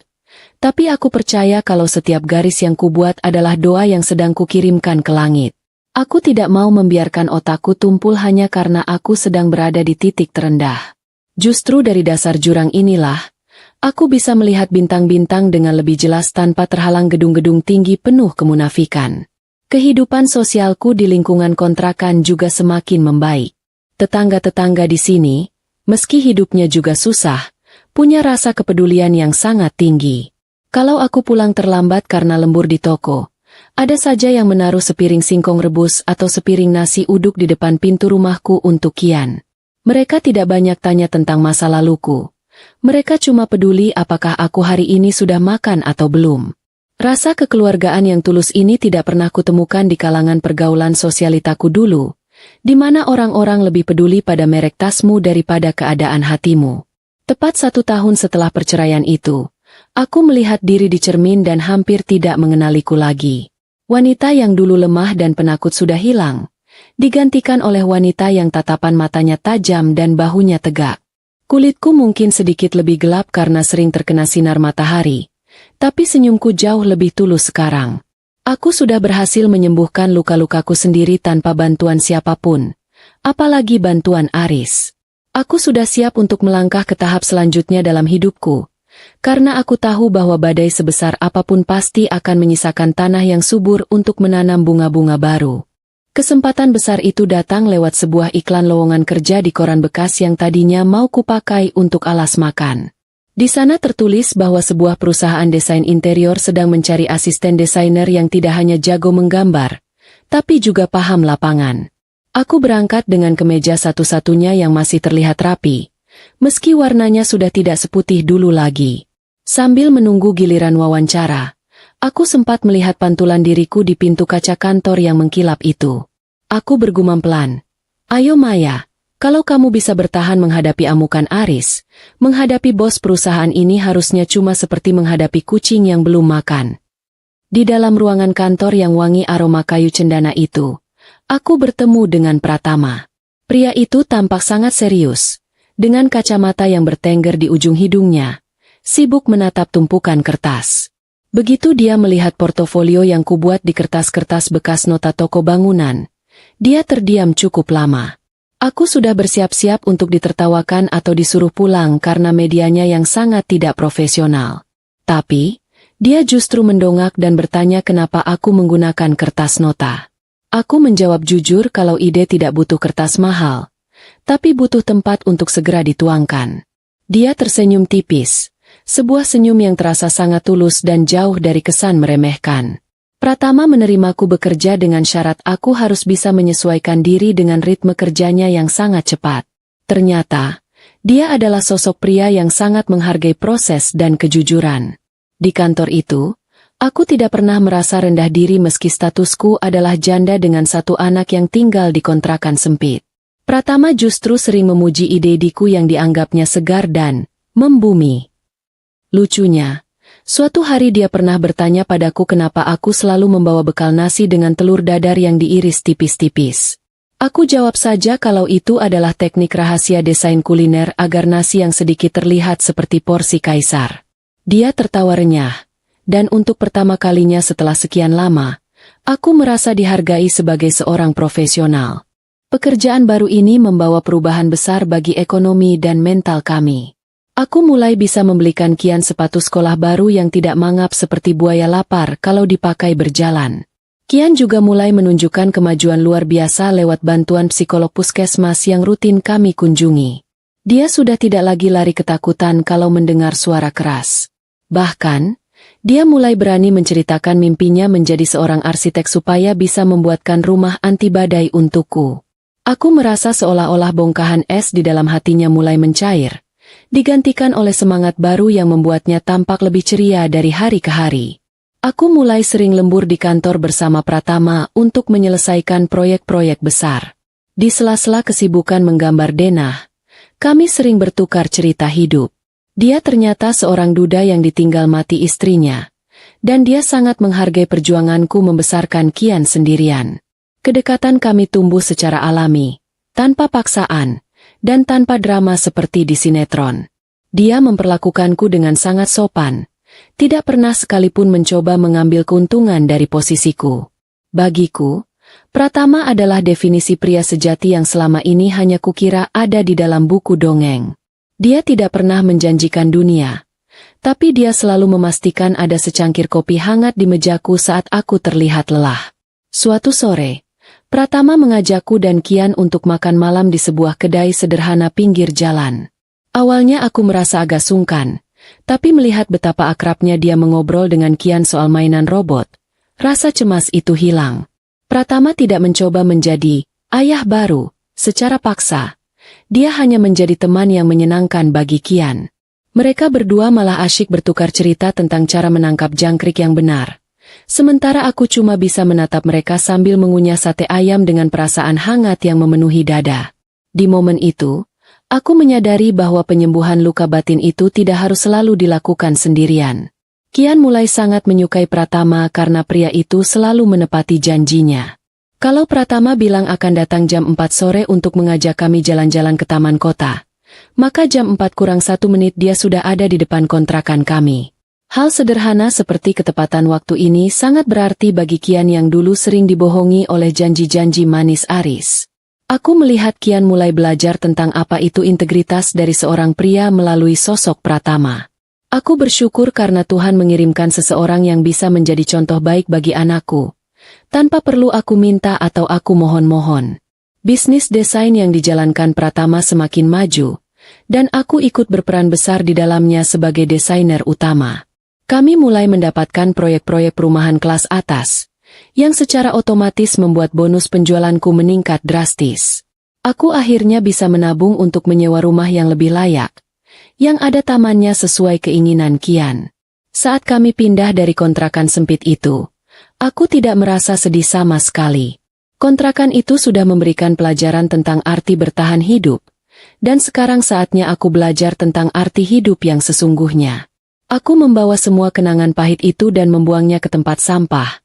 Tapi aku percaya kalau setiap garis yang kubuat adalah doa yang sedang kukirimkan ke langit. Aku tidak mau membiarkan otakku tumpul hanya karena aku sedang berada di titik terendah. Justru dari dasar jurang inilah, aku bisa melihat bintang-bintang dengan lebih jelas tanpa terhalang gedung-gedung tinggi penuh kemunafikan. Kehidupan sosialku di lingkungan kontrakan juga semakin membaik. Tetangga-tetangga di sini, meski hidupnya juga susah, punya rasa kepedulian yang sangat tinggi. Kalau aku pulang terlambat karena lembur di toko, ada saja yang menaruh sepiring singkong rebus atau sepiring nasi uduk di depan pintu rumahku untuk Kian. Mereka tidak banyak tanya tentang masa laluku. Mereka cuma peduli apakah aku hari ini sudah makan atau belum. Rasa kekeluargaan yang tulus ini tidak pernah kutemukan di kalangan pergaulan sosialitaku dulu, di mana orang-orang lebih peduli pada merek tasmu daripada keadaan hatimu. Tepat 1 tahun setelah perceraian itu, aku melihat diri di cermin dan hampir tidak mengenaliku lagi. Wanita yang dulu lemah dan penakut sudah hilang, digantikan oleh wanita yang tatapan matanya tajam dan bahunya tegak. Kulitku mungkin sedikit lebih gelap karena sering terkena sinar matahari, tapi senyumku jauh lebih tulus sekarang. Aku sudah berhasil menyembuhkan luka-lukaku sendiri tanpa bantuan siapapun, apalagi bantuan Aris. Aku sudah siap untuk melangkah ke tahap selanjutnya dalam hidupku, karena aku tahu bahwa badai sebesar apapun pasti akan menyisakan tanah yang subur untuk menanam bunga-bunga baru. Kesempatan besar itu datang lewat sebuah iklan lowongan kerja di koran bekas yang tadinya mau kupakai untuk alas makan. Di sana tertulis bahwa sebuah perusahaan desain interior sedang mencari asisten desainer yang tidak hanya jago menggambar, tapi juga paham lapangan. Aku berangkat dengan kemeja satu-satunya yang masih terlihat rapi, meski warnanya sudah tidak seputih dulu lagi. Sambil menunggu giliran wawancara, aku sempat melihat pantulan diriku di pintu kaca kantor yang mengkilap itu. Aku bergumam pelan, "Ayo Maya, kalau kamu bisa bertahan menghadapi amukan Aris, menghadapi bos perusahaan ini harusnya cuma seperti menghadapi kucing yang belum makan." Di dalam ruangan kantor yang wangi aroma kayu cendana itu, aku bertemu dengan Pratama. Pria itu tampak sangat serius, dengan kacamata yang bertengger di ujung hidungnya, sibuk menatap tumpukan kertas. Begitu dia melihat portofolio yang kubuat di kertas-kertas bekas nota toko bangunan, dia terdiam cukup lama. Aku sudah bersiap-siap untuk ditertawakan atau disuruh pulang karena medianya yang sangat tidak profesional. Tapi, dia justru mendongak dan bertanya kenapa aku menggunakan kertas nota. Aku menjawab jujur kalau ide tidak butuh kertas mahal, tapi butuh tempat untuk segera dituangkan. Dia tersenyum tipis, sebuah senyum yang terasa sangat tulus dan jauh dari kesan meremehkan. Pratama menerimaku bekerja dengan syarat aku harus bisa menyesuaikan diri dengan ritme kerjanya yang sangat cepat. Ternyata, dia adalah sosok pria yang sangat menghargai proses dan kejujuran. Di kantor itu, aku tidak pernah merasa rendah diri meski statusku adalah janda dengan 1 anak yang tinggal di kontrakan sempit. Pratama justru sering memuji ide-ideku yang dianggapnya segar dan membumi. Lucunya, suatu hari dia pernah bertanya padaku kenapa aku selalu membawa bekal nasi dengan telur dadar yang diiris tipis-tipis. Aku jawab saja kalau itu adalah teknik rahasia desain kuliner agar nasi yang sedikit terlihat seperti porsi kaisar. Dia tertawa renyah, dan untuk pertama kalinya setelah sekian lama, aku merasa dihargai sebagai seorang profesional. Pekerjaan baru ini membawa perubahan besar bagi ekonomi dan mental kami. Aku mulai bisa membelikan Kian sepatu sekolah baru yang tidak mangap seperti buaya lapar kalau dipakai berjalan. Kian juga mulai menunjukkan kemajuan luar biasa lewat bantuan psikolog puskesmas yang rutin kami kunjungi. Dia sudah tidak lagi lari ketakutan kalau mendengar suara keras. Bahkan, dia mulai berani menceritakan mimpinya menjadi seorang arsitek supaya bisa membuatkan rumah anti badai untukku. Aku merasa seolah-olah bongkahan es di dalam hatinya mulai mencair, digantikan oleh semangat baru yang membuatnya tampak lebih ceria dari hari ke hari. Aku mulai sering lembur di kantor bersama Pratama untuk menyelesaikan proyek-proyek besar. Di sela-sela kesibukan menggambar denah, kami sering bertukar cerita hidup. Dia ternyata seorang duda yang ditinggal mati istrinya, dan dia sangat menghargai perjuanganku membesarkan Kian sendirian. Kedekatan kami tumbuh secara alami, tanpa paksaan, dan tanpa drama seperti di sinetron. Dia memperlakukanku dengan sangat sopan, tidak pernah sekalipun mencoba mengambil keuntungan dari posisiku. Bagiku, Pratama adalah definisi pria sejati yang selama ini hanya kukira ada di dalam buku dongeng. Dia tidak pernah menjanjikan dunia, tapi dia selalu memastikan ada secangkir kopi hangat di mejaku saat aku terlihat lelah. Suatu sore, Pratama mengajakku dan Kian untuk makan malam di sebuah kedai sederhana pinggir jalan. Awalnya aku merasa agak sungkan, tapi melihat betapa akrabnya dia mengobrol dengan Kian soal mainan robot, rasa cemas itu hilang. Pratama tidak mencoba menjadi ayah baru secara paksa. Dia hanya menjadi teman yang menyenangkan bagi Kian. Mereka berdua malah asyik bertukar cerita tentang cara menangkap jangkrik yang benar. Sementara aku cuma bisa menatap mereka sambil mengunyah sate ayam dengan perasaan hangat yang memenuhi dada. Di momen itu, aku menyadari bahwa penyembuhan luka batin itu tidak harus selalu dilakukan sendirian. Kian mulai sangat menyukai Pratama karena pria itu selalu menepati janjinya. Kalau Pratama bilang akan datang jam 4 sore untuk mengajak kami jalan-jalan ke taman kota, maka jam 4:01 dia sudah ada di depan kontrakan kami. Hal sederhana seperti ketepatan waktu ini sangat berarti bagi Kian yang dulu sering dibohongi oleh janji-janji manis Aris. Aku melihat Kian mulai belajar tentang apa itu integritas dari seorang pria melalui sosok Pratama. Aku bersyukur karena Tuhan mengirimkan seseorang yang bisa menjadi contoh baik bagi anakku, tanpa perlu aku minta atau aku mohon-mohon. Bisnis desain yang dijalankan Pratama semakin maju, dan aku ikut berperan besar di dalamnya sebagai desainer utama. Kami mulai mendapatkan proyek-proyek perumahan kelas atas, yang secara otomatis membuat bonus penjualanku meningkat drastis. Aku akhirnya bisa menabung untuk menyewa rumah yang lebih layak, yang ada tamannya sesuai keinginan Kian. Saat kami pindah dari kontrakan sempit itu, aku tidak merasa sedih sama sekali. Kontrakan itu sudah memberikan pelajaran tentang arti bertahan hidup, dan sekarang saatnya aku belajar tentang arti hidup yang sesungguhnya. Aku membawa semua kenangan pahit itu dan membuangnya ke tempat sampah,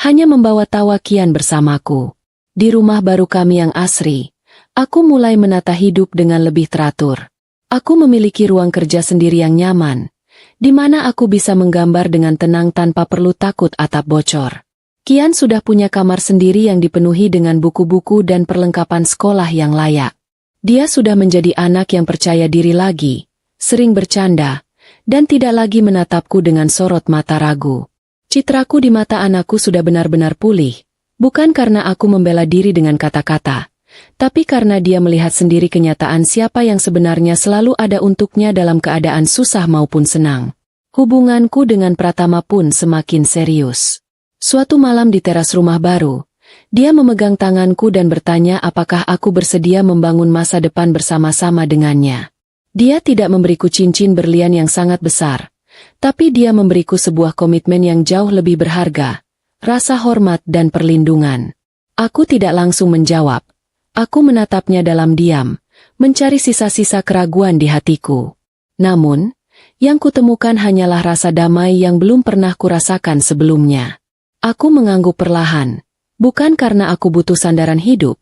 hanya membawa tawa Kian bersamaku. Di rumah baru kami yang asri, aku mulai menata hidup dengan lebih teratur. Aku memiliki ruang kerja sendiri yang nyaman, di mana aku bisa menggambar dengan tenang tanpa perlu takut atap bocor. Kian sudah punya kamar sendiri yang dipenuhi dengan buku-buku dan perlengkapan sekolah yang layak. Dia sudah menjadi anak yang percaya diri lagi, sering bercanda, dan tidak lagi menatapku dengan sorot mata ragu. Citraku di mata anakku sudah benar-benar pulih, bukan karena aku membela diri dengan kata-kata, tapi karena dia melihat sendiri kenyataan siapa yang sebenarnya selalu ada untuknya dalam keadaan susah maupun senang. Hubunganku dengan Pratama pun semakin serius. Suatu malam di teras rumah baru, dia memegang tanganku dan bertanya apakah aku bersedia membangun masa depan bersama-sama dengannya. Dia tidak memberiku cincin berlian yang sangat besar, tapi dia memberiku sebuah komitmen yang jauh lebih berharga, rasa hormat dan perlindungan. Aku tidak langsung menjawab. Aku menatapnya dalam diam, mencari sisa-sisa keraguan di hatiku. Namun, yang kutemukan hanyalah rasa damai yang belum pernah kurasakan sebelumnya. Aku mengangguk perlahan, bukan karena aku butuh sandaran hidup,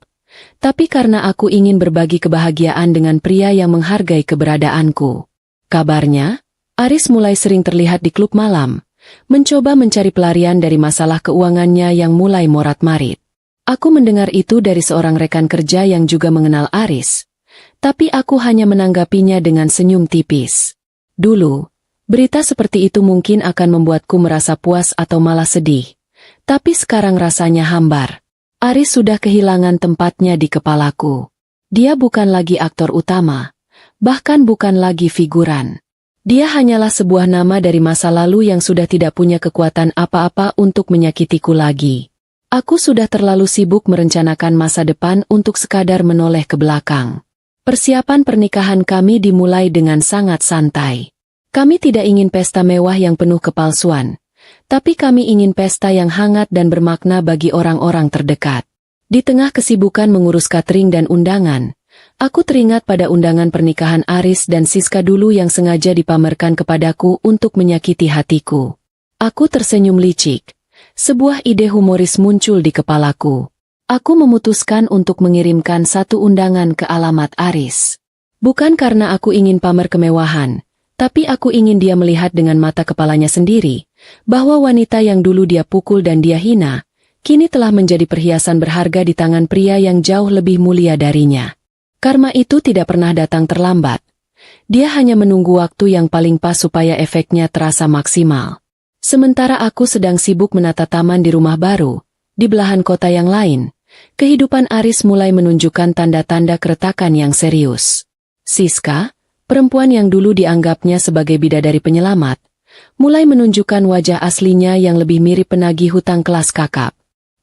tapi karena aku ingin berbagi kebahagiaan dengan pria yang menghargai keberadaanku. Kabarnya, Aris mulai sering terlihat di klub malam, mencoba mencari pelarian dari masalah keuangannya yang mulai morat-marit. Aku mendengar itu dari seorang rekan kerja yang juga mengenal Aris, tapi aku hanya menanggapinya dengan senyum tipis. Dulu, berita seperti itu mungkin akan membuatku merasa puas atau malah sedih, tapi sekarang rasanya hambar. Aris sudah kehilangan tempatnya di kepalaku. Dia bukan lagi aktor utama, bahkan bukan lagi figuran. Dia hanyalah sebuah nama dari masa lalu yang sudah tidak punya kekuatan apa-apa untuk menyakitiku lagi. Aku sudah terlalu sibuk merencanakan masa depan untuk sekadar menoleh ke belakang. Persiapan pernikahan kami dimulai dengan sangat santai. Kami tidak ingin pesta mewah yang penuh kepalsuan, tapi kami ingin pesta yang hangat dan bermakna bagi orang-orang terdekat. Di tengah kesibukan mengurus catering dan undangan, aku teringat pada undangan pernikahan Aris dan Siska dulu yang sengaja dipamerkan kepadaku untuk menyakiti hatiku. Aku tersenyum licik. Sebuah ide humoris muncul di kepalaku. Aku memutuskan untuk mengirimkan satu undangan ke alamat Aris. Bukan karena aku ingin pamer kemewahan, tapi aku ingin dia melihat dengan mata kepalanya sendiri, bahwa wanita yang dulu dia pukul dan dia hina, kini telah menjadi perhiasan berharga di tangan pria yang jauh lebih mulia darinya. Karma itu tidak pernah datang terlambat. Dia hanya menunggu waktu yang paling pas supaya efeknya terasa maksimal. Sementara aku sedang sibuk menata taman di rumah baru, di belahan kota yang lain, kehidupan Aris mulai menunjukkan tanda-tanda keretakan yang serius. Siska, perempuan yang dulu dianggapnya sebagai bidadari penyelamat, mulai menunjukkan wajah aslinya yang lebih mirip penagih hutang kelas kakap.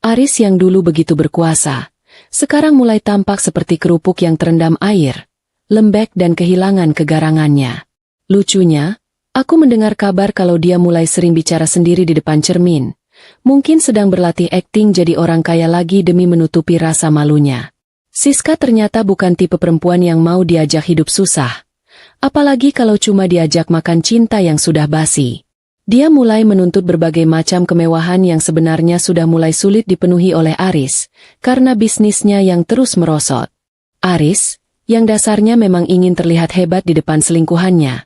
Aris yang dulu begitu berkuasa, sekarang mulai tampak seperti kerupuk yang terendam air, lembek dan kehilangan kegarangannya. Lucunya, aku mendengar kabar kalau dia mulai sering bicara sendiri di depan cermin. Mungkin sedang berlatih akting jadi orang kaya lagi demi menutupi rasa malunya. Siska ternyata bukan tipe perempuan yang mau diajak hidup susah. Apalagi kalau cuma diajak makan cinta yang sudah basi. Dia mulai menuntut berbagai macam kemewahan yang sebenarnya sudah mulai sulit dipenuhi oleh Aris, karena bisnisnya yang terus merosot. Aris, yang dasarnya memang ingin terlihat hebat di depan selingkuhannya,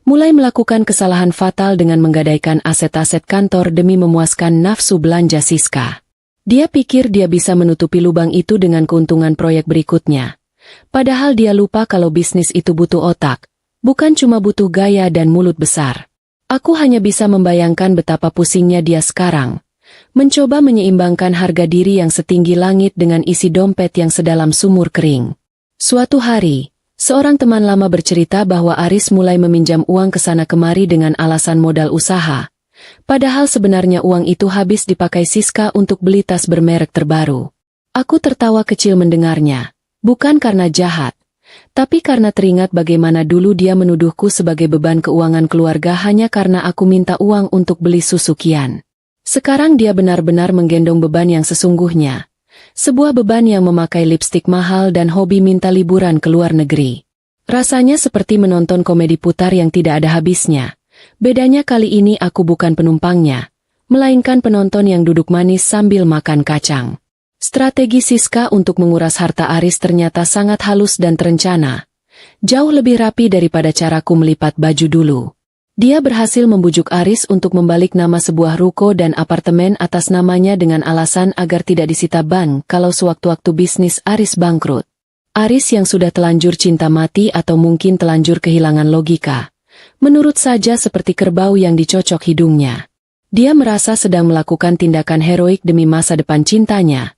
mulai melakukan kesalahan fatal dengan menggadaikan aset-aset kantor demi memuaskan nafsu belanja Siska. Dia pikir dia bisa menutupi lubang itu dengan keuntungan proyek berikutnya. Padahal dia lupa kalau bisnis itu butuh otak, bukan cuma butuh gaya dan mulut besar. Aku hanya bisa membayangkan betapa pusingnya dia sekarang, mencoba menyeimbangkan harga diri yang setinggi langit dengan isi dompet yang sedalam sumur kering. Suatu hari, seorang teman lama bercerita bahwa Aris mulai meminjam uang ke sana kemari dengan alasan modal usaha. Padahal sebenarnya uang itu habis dipakai Siska untuk beli tas bermerek terbaru. Aku tertawa kecil mendengarnya, bukan karena jahat, tapi karena teringat bagaimana dulu dia menuduhku sebagai beban keuangan keluarga hanya karena aku minta uang untuk beli susu Kian. Sekarang dia benar-benar menggendong beban yang sesungguhnya. Sebuah beban yang memakai lipstik mahal dan hobi minta liburan ke luar negeri. Rasanya seperti menonton komedi putar yang tidak ada habisnya. Bedanya kali ini aku bukan penumpangnya, melainkan penonton yang duduk manis sambil makan kacang. Strategi Siska untuk menguras harta Aris ternyata sangat halus dan terencana. Jauh lebih rapi daripada caraku melipat baju dulu. Dia berhasil membujuk Aris untuk membalik nama sebuah ruko dan apartemen atas namanya dengan alasan agar tidak disita bank kalau sewaktu-waktu bisnis Aris bangkrut. Aris yang sudah telanjur cinta mati atau mungkin telanjur kehilangan logika, menurut saja seperti kerbau yang dicocok hidungnya. Dia merasa sedang melakukan tindakan heroik demi masa depan cintanya,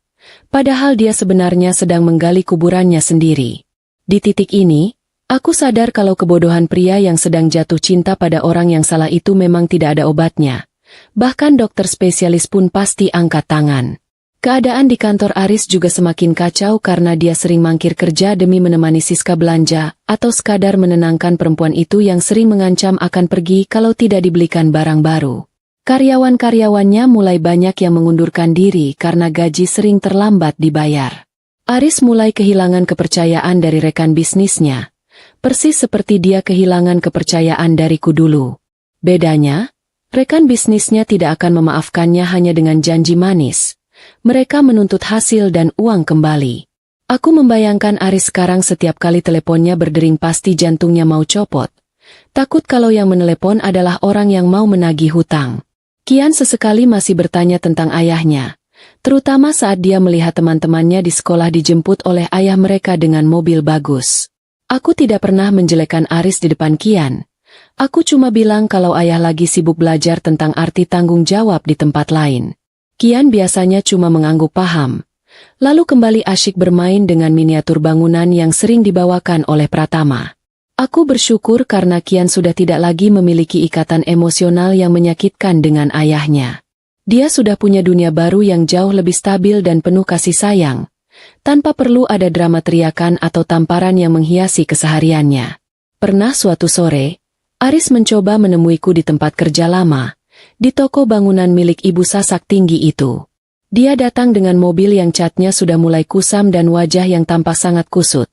padahal dia sebenarnya sedang menggali kuburannya sendiri. Di titik ini, aku sadar kalau kebodohan pria yang sedang jatuh cinta pada orang yang salah itu memang tidak ada obatnya. Bahkan dokter spesialis pun pasti angkat tangan. Keadaan di kantor Aris juga semakin kacau karena dia sering mangkir kerja demi menemani Siska belanja, atau sekadar menenangkan perempuan itu yang sering mengancam akan pergi kalau tidak dibelikan barang baru. Karyawan-karyawannya mulai banyak yang mengundurkan diri karena gaji sering terlambat dibayar. Aris mulai kehilangan kepercayaan dari rekan bisnisnya. Persis seperti dia kehilangan kepercayaan dariku dulu. Bedanya, rekan bisnisnya tidak akan memaafkannya hanya dengan janji manis. Mereka menuntut hasil dan uang kembali. Aku membayangkan Aris sekarang setiap kali teleponnya berdering pasti jantungnya mau copot. Takut kalau yang menelepon adalah orang yang mau menagih hutang. Kian sesekali masih bertanya tentang ayahnya, terutama saat dia melihat teman-temannya di sekolah dijemput oleh ayah mereka dengan mobil bagus. Aku tidak pernah menjelekkan Aris di depan Kian. Aku cuma bilang kalau ayah lagi sibuk belajar tentang arti tanggung jawab di tempat lain. Kian biasanya cuma mengangguk paham. Lalu kembali asyik bermain dengan miniatur bangunan yang sering dibawakan oleh Pratama. Aku bersyukur karena Kian sudah tidak lagi memiliki ikatan emosional yang menyakitkan dengan ayahnya. Dia sudah punya dunia baru yang jauh lebih stabil dan penuh kasih sayang, tanpa perlu ada drama teriakan atau tamparan yang menghiasi kesehariannya. Pernah suatu sore, Aris mencoba menemuiku di tempat kerja lama, di toko bangunan milik ibu sasak tinggi itu. Dia datang dengan mobil yang catnya sudah mulai kusam dan wajah yang tampak sangat kusut,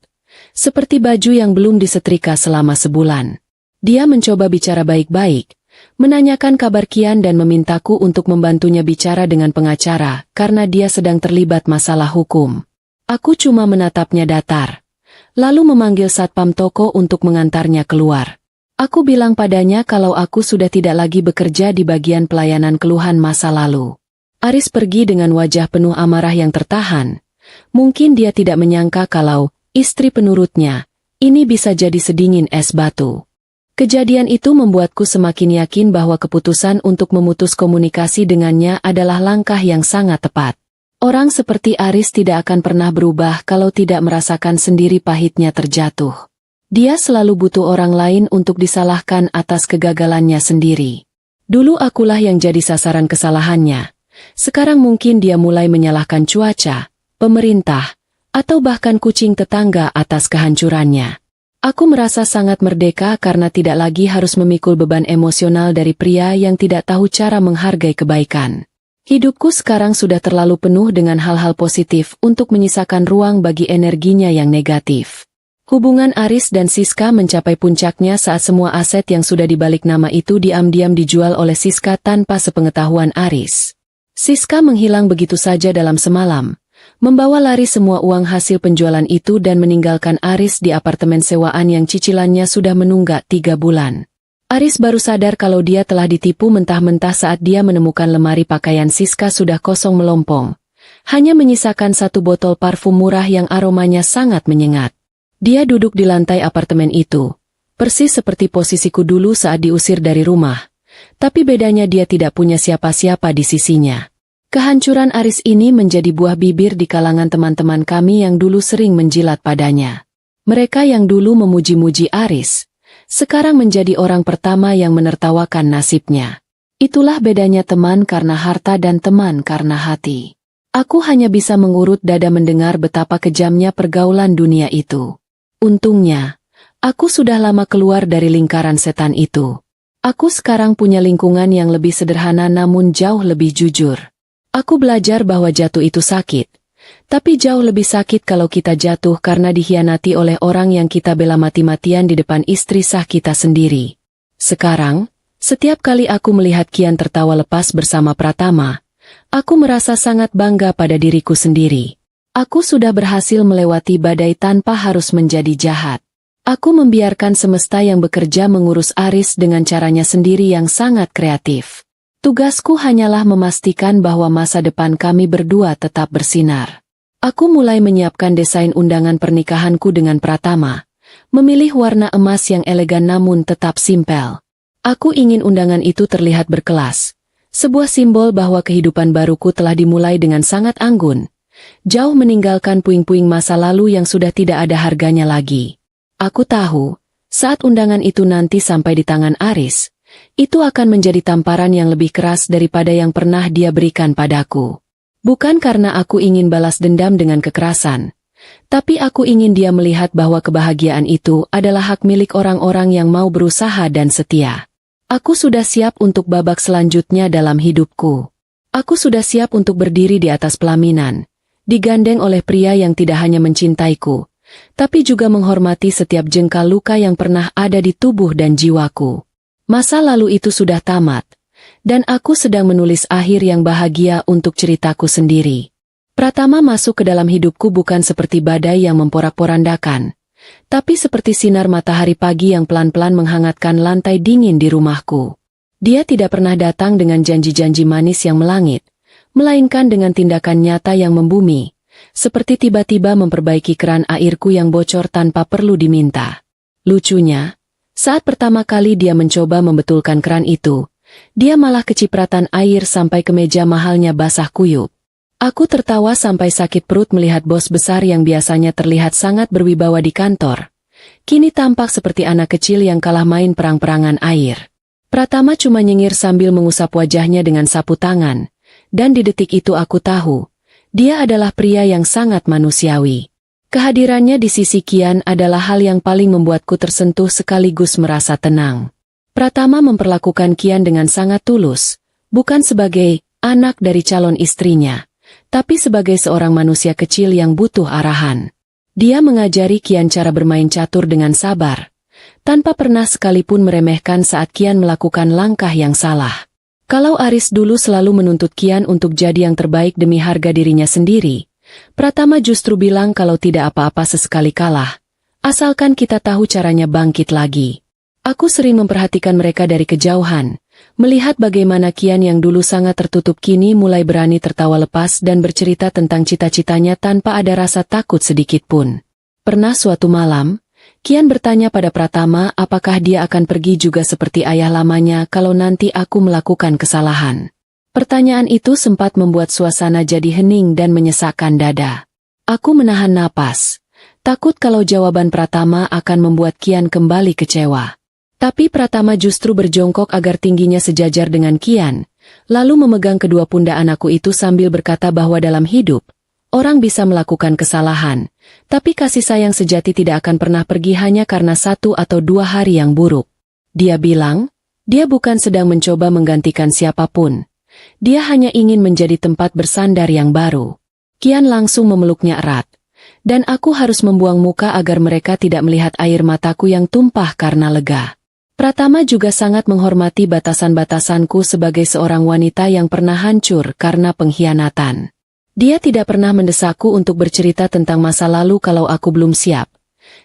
seperti baju yang belum disetrika selama sebulan. Dia mencoba bicara baik-baik, menanyakan kabar Kian dan memintaku untuk membantunya bicara dengan pengacara karena dia sedang terlibat masalah hukum. Aku cuma menatapnya datar, lalu memanggil satpam toko untuk mengantarnya keluar. Aku bilang padanya kalau aku sudah tidak lagi bekerja di bagian pelayanan keluhan masa lalu. Aris pergi dengan wajah penuh amarah yang tertahan. Mungkin dia tidak menyangka kalau istri penurutnya ini bisa jadi sedingin es batu. Kejadian itu membuatku semakin yakin bahwa keputusan untuk memutus komunikasi dengannya adalah langkah yang sangat tepat. Orang seperti Aris tidak akan pernah berubah kalau tidak merasakan sendiri pahitnya terjatuh. Dia selalu butuh orang lain untuk disalahkan atas kegagalannya sendiri. Dulu akulah yang jadi sasaran kesalahannya. Sekarang mungkin dia mulai menyalahkan cuaca, pemerintah, atau bahkan kucing tetangga atas kehancurannya. Aku merasa sangat merdeka karena tidak lagi harus memikul beban emosional dari pria yang tidak tahu cara menghargai kebaikan. Hidupku sekarang sudah terlalu penuh dengan hal-hal positif untuk menyisakan ruang bagi energinya yang negatif. Hubungan Aris dan Siska mencapai puncaknya saat semua aset yang sudah dibalik nama itu diam-diam dijual oleh Siska tanpa sepengetahuan Aris. Siska menghilang begitu saja dalam semalam, membawa lari semua uang hasil penjualan itu dan meninggalkan Aris di apartemen sewaan yang cicilannya sudah menunggak 3 bulan. Aris baru sadar kalau dia telah ditipu mentah-mentah saat dia menemukan lemari pakaian Siska sudah kosong melompong. Hanya menyisakan 1 botol parfum murah yang aromanya sangat menyengat. Dia duduk di lantai apartemen itu, persis seperti posisiku dulu saat diusir dari rumah. Tapi bedanya dia tidak punya siapa-siapa di sisinya. Kehancuran Aris ini menjadi buah bibir di kalangan teman-teman kami yang dulu sering menjilat padanya. Mereka yang dulu memuji-muji Aris, sekarang menjadi orang pertama yang menertawakan nasibnya. Itulah bedanya teman karena harta dan teman karena hati. Aku hanya bisa mengurut dada mendengar betapa kejamnya pergaulan dunia itu. Untungnya, aku sudah lama keluar dari lingkaran setan itu. Aku sekarang punya lingkungan yang lebih sederhana namun jauh lebih jujur. Aku belajar bahwa jatuh itu sakit, tapi jauh lebih sakit kalau kita jatuh karena dikhianati oleh orang yang kita bela mati-matian di depan istri sah kita sendiri. Sekarang, setiap kali aku melihat Kian tertawa lepas bersama Pratama, aku merasa sangat bangga pada diriku sendiri. Aku sudah berhasil melewati badai tanpa harus menjadi jahat. Aku membiarkan semesta yang bekerja mengurus Aris dengan caranya sendiri yang sangat kreatif. Tugasku hanyalah memastikan bahwa masa depan kami berdua tetap bersinar. Aku mulai menyiapkan desain undangan pernikahanku dengan Pratama, memilih warna emas yang elegan namun tetap simpel. Aku ingin undangan itu terlihat berkelas, sebuah simbol bahwa kehidupan baruku telah dimulai dengan sangat anggun, jauh meninggalkan puing-puing masa lalu yang sudah tidak ada harganya lagi. Aku tahu, saat undangan itu nanti sampai di tangan Aris, itu akan menjadi tamparan yang lebih keras daripada yang pernah dia berikan padaku. Bukan karena aku ingin balas dendam dengan kekerasan, tapi aku ingin dia melihat bahwa kebahagiaan itu adalah hak milik orang-orang yang mau berusaha dan setia. Aku sudah siap untuk babak selanjutnya dalam hidupku. Aku sudah siap untuk berdiri di atas pelaminan, digandeng oleh pria yang tidak hanya mencintaiku, tapi juga menghormati setiap jengkal luka yang pernah ada di tubuh dan jiwaku. Masa lalu itu sudah tamat, dan aku sedang menulis akhir yang bahagia untuk ceritaku sendiri. Pratama masuk ke dalam hidupku bukan seperti badai yang memporak-porandakan, tapi seperti sinar matahari pagi yang pelan-pelan menghangatkan lantai dingin di rumahku. Dia tidak pernah datang dengan janji-janji manis yang melangit, melainkan dengan tindakan nyata yang membumi, seperti tiba-tiba memperbaiki keran airku yang bocor tanpa perlu diminta. Lucunya, saat pertama kali dia mencoba membetulkan keran itu, dia malah kecipratan air sampai ke meja mahalnya basah kuyup. Aku tertawa sampai sakit perut melihat bos besar yang biasanya terlihat sangat berwibawa di kantor. Kini tampak seperti anak kecil yang kalah main perang-perangan air. Pratama cuma nyengir sambil mengusap wajahnya dengan sapu tangan, dan di detik itu aku tahu, dia adalah pria yang sangat manusiawi. Kehadirannya di sisi Kian adalah hal yang paling membuatku tersentuh sekaligus merasa tenang. Pratama memperlakukan Kian dengan sangat tulus, bukan sebagai anak dari calon istrinya, tapi sebagai seorang manusia kecil yang butuh arahan. Dia mengajari Kian cara bermain catur dengan sabar, tanpa pernah sekalipun meremehkan saat Kian melakukan langkah yang salah. Kalau Aris dulu selalu menuntut Kian untuk jadi yang terbaik demi harga dirinya sendiri, Pratama justru bilang kalau tidak apa-apa sesekali kalah, asalkan kita tahu caranya bangkit lagi. Aku sering memperhatikan mereka dari kejauhan, melihat bagaimana Kian yang dulu sangat tertutup kini mulai berani tertawa lepas dan bercerita tentang cita-citanya tanpa ada rasa takut sedikit pun. Pernah suatu malam, Kian bertanya pada Pratama apakah dia akan pergi juga seperti ayah lamanya kalau nanti aku melakukan kesalahan. Pertanyaan itu sempat membuat suasana jadi hening dan menyesakkan dada. Aku menahan napas, takut kalau jawaban Pratama akan membuat Kian kembali kecewa. Tapi Pratama justru berjongkok agar tingginya sejajar dengan Kian, lalu memegang kedua pundak anakku itu sambil berkata bahwa dalam hidup, orang bisa melakukan kesalahan, tapi kasih sayang sejati tidak akan pernah pergi hanya karena 1 atau 2 hari yang buruk. Dia bilang, dia bukan sedang mencoba menggantikan siapapun. Dia hanya ingin menjadi tempat bersandar yang baru. Kian langsung memeluknya erat, dan aku harus membuang muka agar mereka tidak melihat air mataku yang tumpah karena lega. Pratama juga sangat menghormati batasan-batasanku sebagai seorang wanita yang pernah hancur karena pengkhianatan. Dia tidak pernah mendesakku untuk bercerita tentang masa lalu kalau aku belum siap,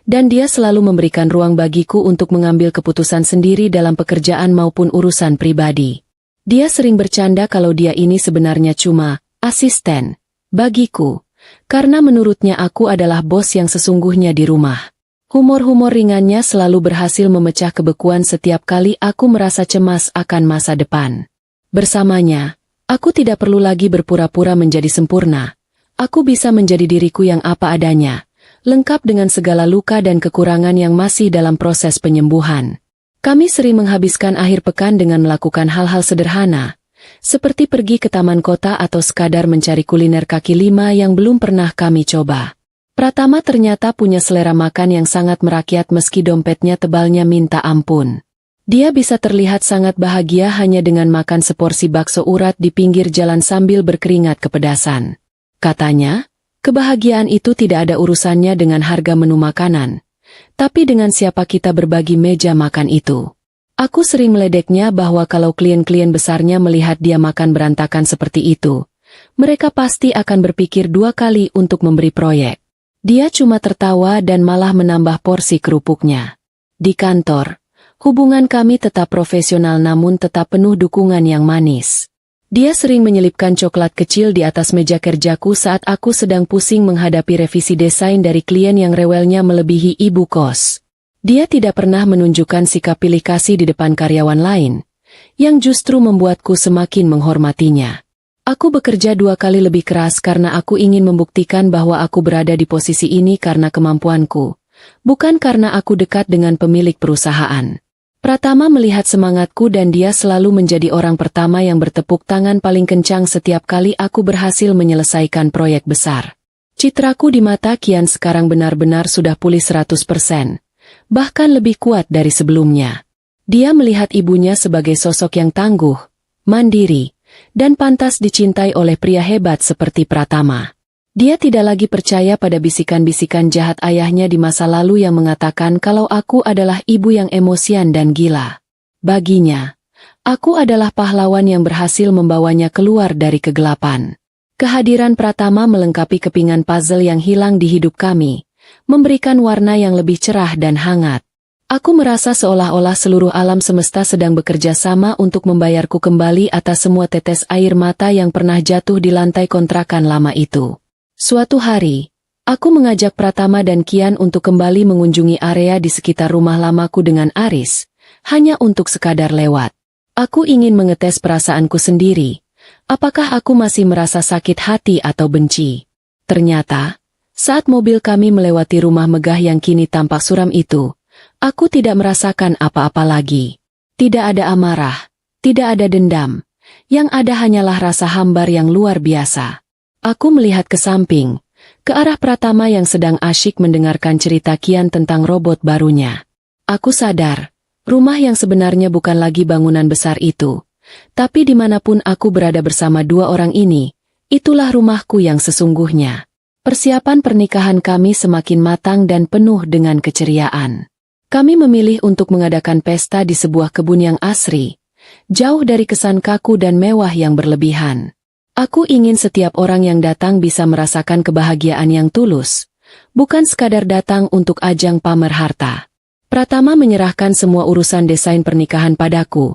dan dia selalu memberikan ruang bagiku untuk mengambil keputusan sendiri dalam pekerjaan maupun urusan pribadi. Dia sering bercanda kalau dia ini sebenarnya cuma asisten bagiku, karena menurutnya aku adalah bos yang sesungguhnya di rumah. Humor-humor ringannya selalu berhasil memecah kebekuan setiap kali aku merasa cemas akan masa depan. Bersamanya, aku tidak perlu lagi berpura-pura menjadi sempurna. Aku bisa menjadi diriku yang apa adanya, lengkap dengan segala luka dan kekurangan yang masih dalam proses penyembuhan. Kami sering menghabiskan akhir pekan dengan melakukan hal-hal sederhana, seperti pergi ke taman kota atau sekadar mencari kuliner kaki lima yang belum pernah kami coba. Pratama ternyata punya selera makan yang sangat merakyat meski dompetnya tebalnya minta ampun. Dia bisa terlihat sangat bahagia hanya dengan makan seporsi bakso urat di pinggir jalan sambil berkeringat kepedasan. Katanya, kebahagiaan itu tidak ada urusannya dengan harga menu makanan, tapi dengan siapa kita berbagi meja makan itu. Aku sering meledeknya bahwa kalau klien-klien besarnya melihat dia makan berantakan seperti itu, mereka pasti akan berpikir 2 kali untuk memberi proyek. Dia cuma tertawa dan malah menambah porsi kerupuknya. Di kantor, hubungan kami tetap profesional namun tetap penuh dukungan yang manis. Dia sering menyelipkan coklat kecil di atas meja kerjaku saat aku sedang pusing menghadapi revisi desain dari klien yang rewelnya melebihi ibu kos. Dia tidak pernah menunjukkan sikap pilih kasih di depan karyawan lain, yang justru membuatku semakin menghormatinya. Aku bekerja 2 kali lebih keras karena aku ingin membuktikan bahwa aku berada di posisi ini karena kemampuanku, bukan karena aku dekat dengan pemilik perusahaan. Pratama melihat semangatku dan dia selalu menjadi orang pertama yang bertepuk tangan paling kencang setiap kali aku berhasil menyelesaikan proyek besar. Citraku di mata Kian sekarang benar-benar sudah pulih 100%, bahkan lebih kuat dari sebelumnya. Dia melihat ibunya sebagai sosok yang tangguh, mandiri, dan pantas dicintai oleh pria hebat seperti Pratama. Dia tidak lagi percaya pada bisikan-bisikan jahat ayahnya di masa lalu yang mengatakan kalau aku adalah ibu yang emosian dan gila. Baginya, aku adalah pahlawan yang berhasil membawanya keluar dari kegelapan. Kehadiran Pratama melengkapi kepingan puzzle yang hilang di hidup kami, memberikan warna yang lebih cerah dan hangat. Aku merasa seolah-olah seluruh alam semesta sedang bekerja sama untuk membayarku kembali atas semua tetes air mata yang pernah jatuh di lantai kontrakan lama itu. Suatu hari, aku mengajak Pratama dan Kian untuk kembali mengunjungi area di sekitar rumah lamaku dengan Aris, hanya untuk sekadar lewat. Aku ingin mengetes perasaanku sendiri. Apakah aku masih merasa sakit hati atau benci? Ternyata, saat mobil kami melewati rumah megah yang kini tampak suram itu, aku tidak merasakan apa-apa lagi. Tidak ada amarah, tidak ada dendam. Yang ada hanyalah rasa hambar yang luar biasa. Aku melihat ke samping, ke arah Pratama yang sedang asyik mendengarkan cerita Kian tentang robot barunya. Aku sadar, rumah yang sebenarnya bukan lagi bangunan besar itu. Tapi dimanapun aku berada bersama dua orang ini, itulah rumahku yang sesungguhnya. Persiapan pernikahan kami semakin matang dan penuh dengan keceriaan. Kami memilih untuk mengadakan pesta di sebuah kebun yang asri, jauh dari kesan kaku dan mewah yang berlebihan. Aku ingin setiap orang yang datang bisa merasakan kebahagiaan yang tulus, bukan sekadar datang untuk ajang pamer harta. Pratama menyerahkan semua urusan desain pernikahan padaku.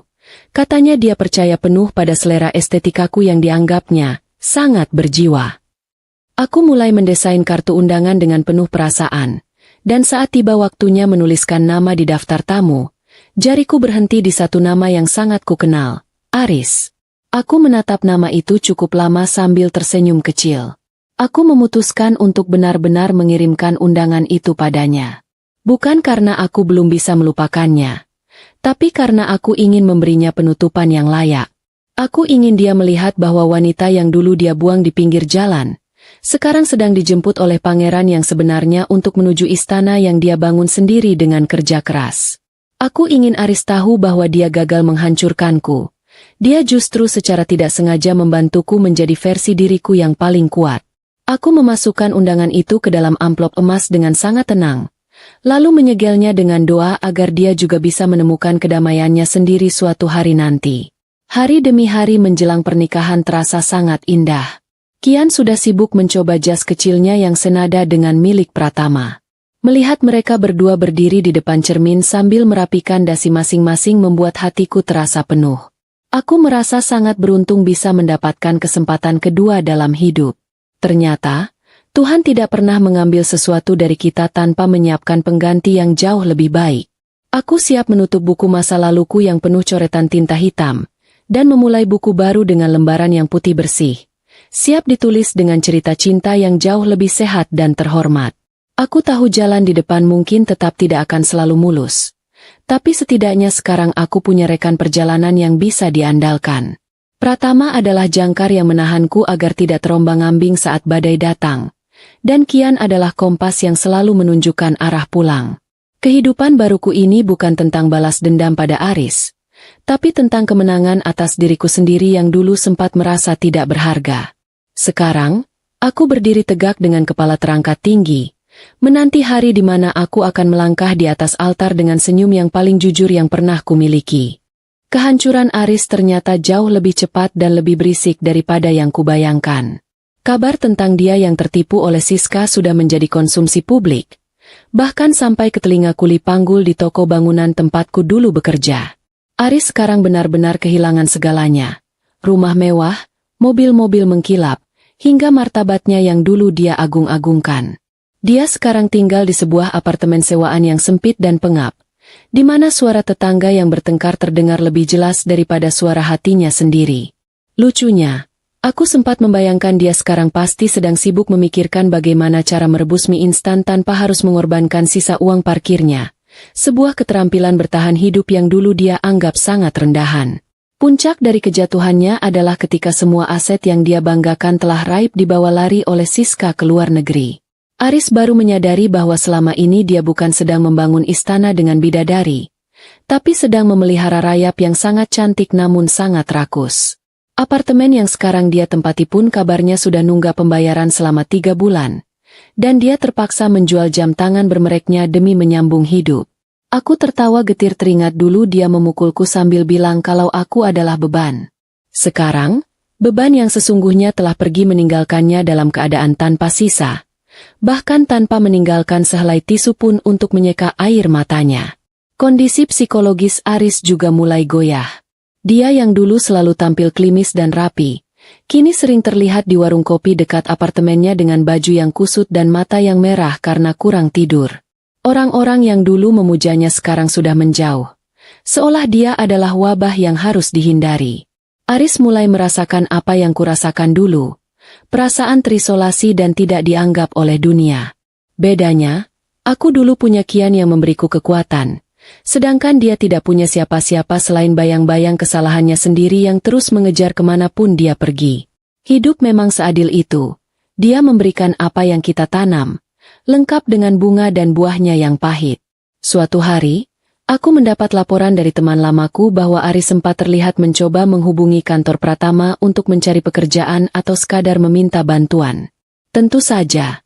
Katanya dia percaya penuh pada selera estetikaku yang dianggapnya sangat berjiwa. Aku mulai mendesain kartu undangan dengan penuh perasaan, dan saat tiba waktunya menuliskan nama di daftar tamu, jariku berhenti di satu nama yang sangat kukenal, Aris. Aku menatap nama itu cukup lama sambil tersenyum kecil. Aku memutuskan untuk benar-benar mengirimkan undangan itu padanya. Bukan karena aku belum bisa melupakannya, tapi karena aku ingin memberinya penutupan yang layak. Aku ingin dia melihat bahwa wanita yang dulu dia buang di pinggir jalan, sekarang sedang dijemput oleh pangeran yang sebenarnya untuk menuju istana yang dia bangun sendiri dengan kerja keras. Aku ingin Aris tahu bahwa dia gagal menghancurkanku. Dia justru secara tidak sengaja membantuku menjadi versi diriku yang paling kuat. Aku memasukkan undangan itu ke dalam amplop emas dengan sangat tenang, lalu menyegelnya dengan doa agar dia juga bisa menemukan kedamaiannya sendiri suatu hari nanti. Hari demi hari menjelang pernikahan terasa sangat indah. Kian sudah sibuk mencoba jas kecilnya yang senada dengan milik Pratama. Melihat mereka berdua berdiri di depan cermin sambil merapikan dasi masing-masing membuat hatiku terasa penuh. Aku merasa sangat beruntung bisa mendapatkan kesempatan kedua dalam hidup. Ternyata, Tuhan tidak pernah mengambil sesuatu dari kita tanpa menyiapkan pengganti yang jauh lebih baik. Aku siap menutup buku masa laluku yang penuh coretan tinta hitam, dan memulai buku baru dengan lembaran yang putih bersih. Siap ditulis dengan cerita cinta yang jauh lebih sehat dan terhormat. Aku tahu jalan di depan mungkin tetap tidak akan selalu mulus. Tapi setidaknya sekarang aku punya rekan perjalanan yang bisa diandalkan. Pratama adalah jangkar yang menahanku agar tidak terombang-ambing saat badai datang. Dan Kian adalah kompas yang selalu menunjukkan arah pulang. Kehidupan baruku ini bukan tentang balas dendam pada Aris, tapi tentang kemenangan atas diriku sendiri yang dulu sempat merasa tidak berharga. Sekarang, aku berdiri tegak dengan kepala terangkat tinggi, menanti hari di mana aku akan melangkah di atas altar dengan senyum yang paling jujur yang pernah kumiliki. Kehancuran Aris ternyata jauh lebih cepat dan lebih berisik daripada yang kubayangkan. Kabar tentang dia yang tertipu oleh Siska sudah menjadi konsumsi publik, bahkan sampai ke telinga kuli panggul di toko bangunan tempatku dulu bekerja. Aris sekarang benar-benar kehilangan segalanya. Rumah mewah, mobil-mobil mengkilap, hingga martabatnya yang dulu dia agung-agungkan. Dia sekarang tinggal di sebuah apartemen sewaan yang sempit dan pengap, di mana suara tetangga yang bertengkar terdengar lebih jelas daripada suara hatinya sendiri. Lucunya, aku sempat membayangkan dia sekarang pasti sedang sibuk memikirkan bagaimana cara merebus mie instan tanpa harus mengorbankan sisa uang parkirnya. Sebuah keterampilan bertahan hidup yang dulu dia anggap sangat rendahan. Puncak dari kejatuhannya adalah ketika semua aset yang dia banggakan telah raib dibawa lari oleh Siska ke luar negeri. Aris baru menyadari bahwa selama ini dia bukan sedang membangun istana dengan bidadari, tapi sedang memelihara rayap yang sangat cantik namun sangat rakus. Apartemen yang sekarang dia tempati pun kabarnya sudah nunggak pembayaran selama 3 bulan, dan dia terpaksa menjual jam tangan bermereknya demi menyambung hidup. Aku tertawa getir teringat dulu dia memukulku sambil bilang kalau aku adalah beban. Sekarang, Beban yang sesungguhnya telah pergi meninggalkannya dalam keadaan tanpa sisa, bahkan tanpa meninggalkan sehelai tisu pun untuk menyeka air matanya. Kondisi psikologis Aris juga mulai goyah. Dia yang dulu selalu tampil klimis dan rapi, kini sering terlihat di warung kopi dekat apartemennya dengan baju yang kusut dan mata yang merah karena kurang tidur. Orang-orang yang dulu memujanya sekarang sudah menjauh, seolah dia adalah wabah yang harus dihindari. Aris mulai merasakan apa yang kurasakan dulu, perasaan terisolasi dan tidak dianggap oleh dunia. Bedanya, aku dulu punya Kian yang memberiku kekuatan, sedangkan dia tidak punya siapa-siapa selain bayang-bayang kesalahannya sendiri yang terus mengejar kemanapun dia pergi. Hidup memang seadil itu. Dia memberikan apa yang kita tanam, lengkap dengan bunga dan buahnya yang pahit. Suatu hari, aku mendapat laporan dari teman lamaku bahwa Aris sempat terlihat mencoba menghubungi kantor Pratama untuk mencari pekerjaan atau sekadar meminta bantuan. Tentu saja,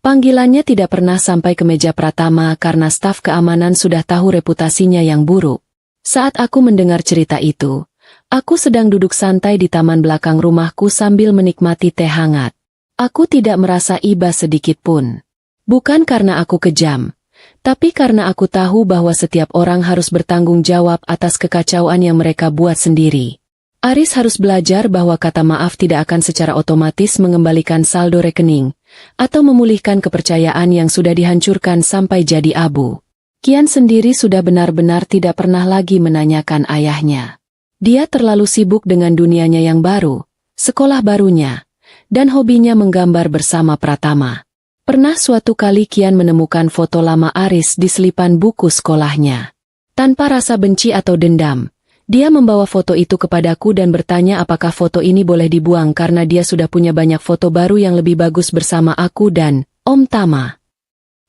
panggilannya tidak pernah sampai ke meja Pratama karena staf keamanan sudah tahu reputasinya yang buruk. Saat aku mendengar cerita itu, aku sedang duduk santai di taman belakang rumahku sambil menikmati teh hangat. Aku tidak merasa iba sedikit pun. Bukan karena aku kejam, tapi karena aku tahu bahwa setiap orang harus bertanggung jawab atas kekacauan yang mereka buat sendiri. Aris harus belajar bahwa kata maaf tidak akan secara otomatis mengembalikan saldo rekening, atau memulihkan kepercayaan yang sudah dihancurkan sampai jadi abu. Kian sendiri sudah benar-benar tidak pernah lagi menanyakan ayahnya. Dia terlalu sibuk dengan dunianya yang baru, sekolah barunya, dan hobinya menggambar bersama Pratama. Pernah suatu kali Kian menemukan foto lama Aris di selipan buku sekolahnya. Tanpa rasa benci atau dendam, dia membawa foto itu kepadaku dan bertanya apakah foto ini boleh dibuang karena dia sudah punya banyak foto baru yang lebih bagus bersama aku dan Om Tama.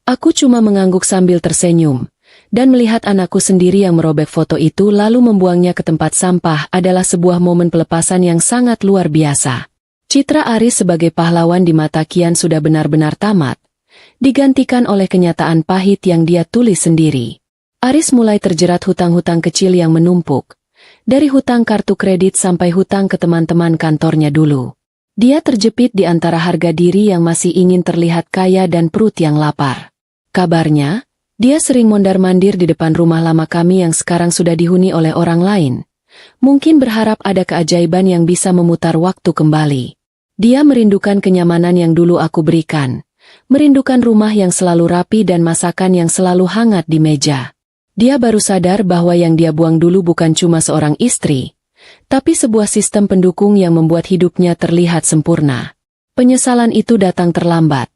Aku cuma mengangguk sambil tersenyum, dan melihat anakku sendiri yang merobek foto itu lalu membuangnya ke tempat sampah adalah sebuah momen pelepasan yang sangat luar biasa. Citra Aris sebagai pahlawan di mata Kian sudah benar-benar tamat, digantikan oleh kenyataan pahit yang dia tulis sendiri. Aris mulai terjerat hutang-hutang kecil yang menumpuk, dari hutang kartu kredit sampai hutang ke teman-teman kantornya dulu. Dia terjepit di antara harga diri yang masih ingin terlihat kaya dan perut yang lapar. Kabarnya, dia sering mondar-mandir di depan rumah lama kami yang sekarang sudah dihuni oleh orang lain. Mungkin berharap ada keajaiban yang bisa memutar waktu kembali. Dia merindukan kenyamanan yang dulu aku berikan, merindukan rumah yang selalu rapi dan masakan yang selalu hangat di meja. Dia baru sadar bahwa yang dia buang dulu bukan cuma seorang istri, tapi sebuah sistem pendukung yang membuat hidupnya terlihat sempurna. Penyesalan itu datang terlambat,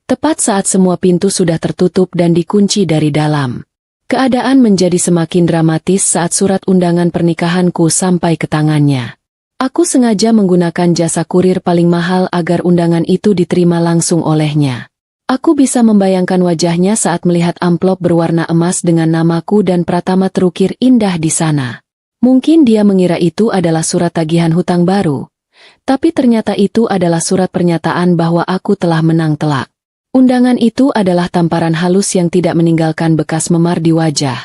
tepat saat semua pintu sudah tertutup dan dikunci dari dalam. Keadaan menjadi semakin dramatis saat surat undangan pernikahanku sampai ke tangannya. Aku sengaja menggunakan jasa kurir paling mahal agar undangan itu diterima langsung olehnya. Aku bisa membayangkan wajahnya saat melihat amplop berwarna emas dengan namaku dan Pratama terukir indah di sana. Mungkin dia mengira itu adalah surat tagihan hutang baru, tapi ternyata itu adalah surat pernyataan bahwa aku telah menang telak. Undangan itu adalah tamparan halus yang tidak meninggalkan bekas memar di wajah,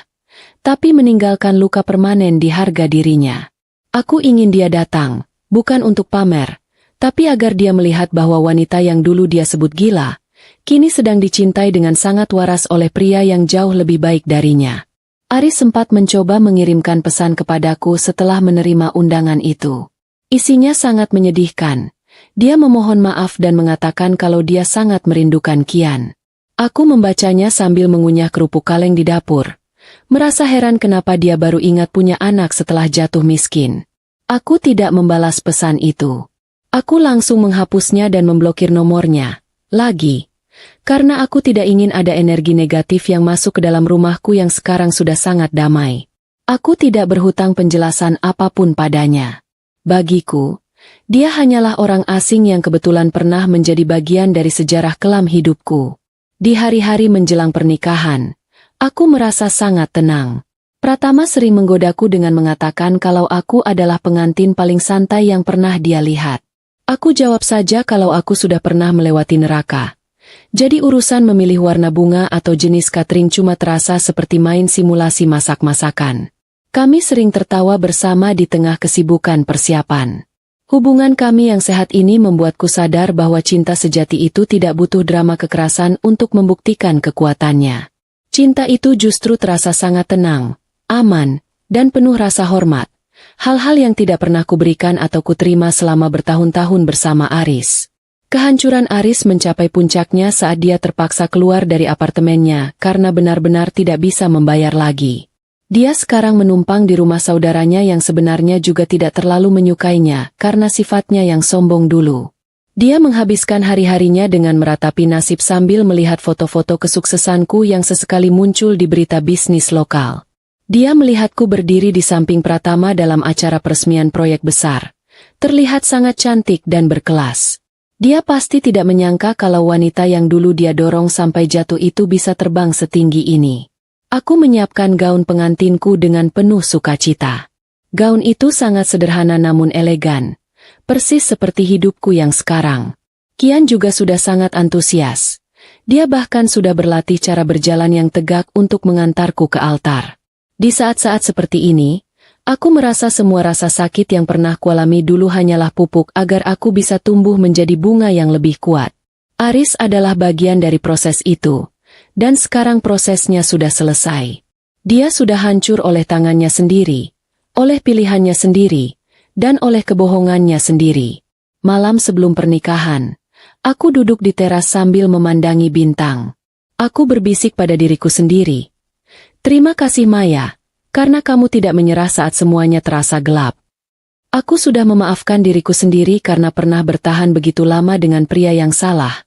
tapi meninggalkan luka permanen di harga dirinya. Aku ingin dia datang, bukan untuk pamer, tapi agar dia melihat bahwa wanita yang dulu dia sebut gila, kini sedang dicintai dengan sangat waras oleh pria yang jauh lebih baik darinya. Aris sempat mencoba mengirimkan pesan kepadaku setelah menerima undangan itu. Isinya sangat menyedihkan. Dia memohon maaf dan mengatakan kalau dia sangat merindukan Kian. Aku membacanya sambil mengunyah kerupuk kaleng di dapur. Merasa heran kenapa dia baru ingat punya anak setelah jatuh miskin. Aku tidak membalas pesan itu. Aku langsung menghapusnya dan memblokir nomornya. Lagi. Karena aku tidak ingin ada energi negatif yang masuk ke dalam rumahku yang sekarang sudah sangat damai. Aku tidak berhutang penjelasan apapun padanya. Bagiku, dia hanyalah orang asing yang kebetulan pernah menjadi bagian dari sejarah kelam hidupku. Di hari-hari menjelang pernikahan, aku merasa sangat tenang. Pratama sering menggodaku dengan mengatakan kalau aku adalah pengantin paling santai yang pernah dia lihat. Aku jawab saja kalau aku sudah pernah melewati neraka. Jadi urusan memilih warna bunga atau jenis catering cuma terasa seperti main simulasi masak-masakan. Kami sering tertawa bersama di tengah kesibukan persiapan. Hubungan kami yang sehat ini membuatku sadar bahwa cinta sejati itu tidak butuh drama kekerasan untuk membuktikan kekuatannya. Cinta itu justru terasa sangat tenang, aman, dan penuh rasa hormat. Hal-hal yang tidak pernah kuberikan atau kuterima selama bertahun-tahun bersama Aris. Kehancuran Aris mencapai puncaknya saat dia terpaksa keluar dari apartemennya karena benar-benar tidak bisa membayar lagi. Dia sekarang menumpang di rumah saudaranya yang sebenarnya juga tidak terlalu menyukainya karena sifatnya yang sombong dulu. Dia menghabiskan hari-harinya dengan meratapi nasib sambil melihat foto-foto kesuksesanku yang sesekali muncul di berita bisnis lokal. Dia melihatku berdiri di samping Pratama dalam acara peresmian proyek besar. Terlihat sangat cantik dan berkelas. Dia pasti tidak menyangka kalau wanita yang dulu dia dorong sampai jatuh itu bisa terbang setinggi ini. Aku menyiapkan gaun pengantinku dengan penuh sukacita. Gaun itu sangat sederhana namun elegan. Persis seperti hidupku yang sekarang. Kian juga sudah sangat antusias. Dia bahkan sudah berlatih cara berjalan yang tegak untuk mengantarku ke altar. Di saat-saat seperti ini, aku merasa semua rasa sakit yang pernah kualami dulu hanyalah pupuk agar aku bisa tumbuh menjadi bunga yang lebih kuat. Aris adalah bagian dari proses itu. Dan sekarang prosesnya sudah selesai. Dia sudah hancur oleh tangannya sendiri, oleh pilihannya sendiri, dan oleh kebohongannya sendiri. Malam sebelum pernikahan, aku duduk di teras sambil memandangi bintang. Aku berbisik pada diriku sendiri. Terima kasih Maya, karena kamu tidak menyerah saat semuanya terasa gelap. Aku sudah memaafkan diriku sendiri karena pernah bertahan begitu lama dengan pria yang salah.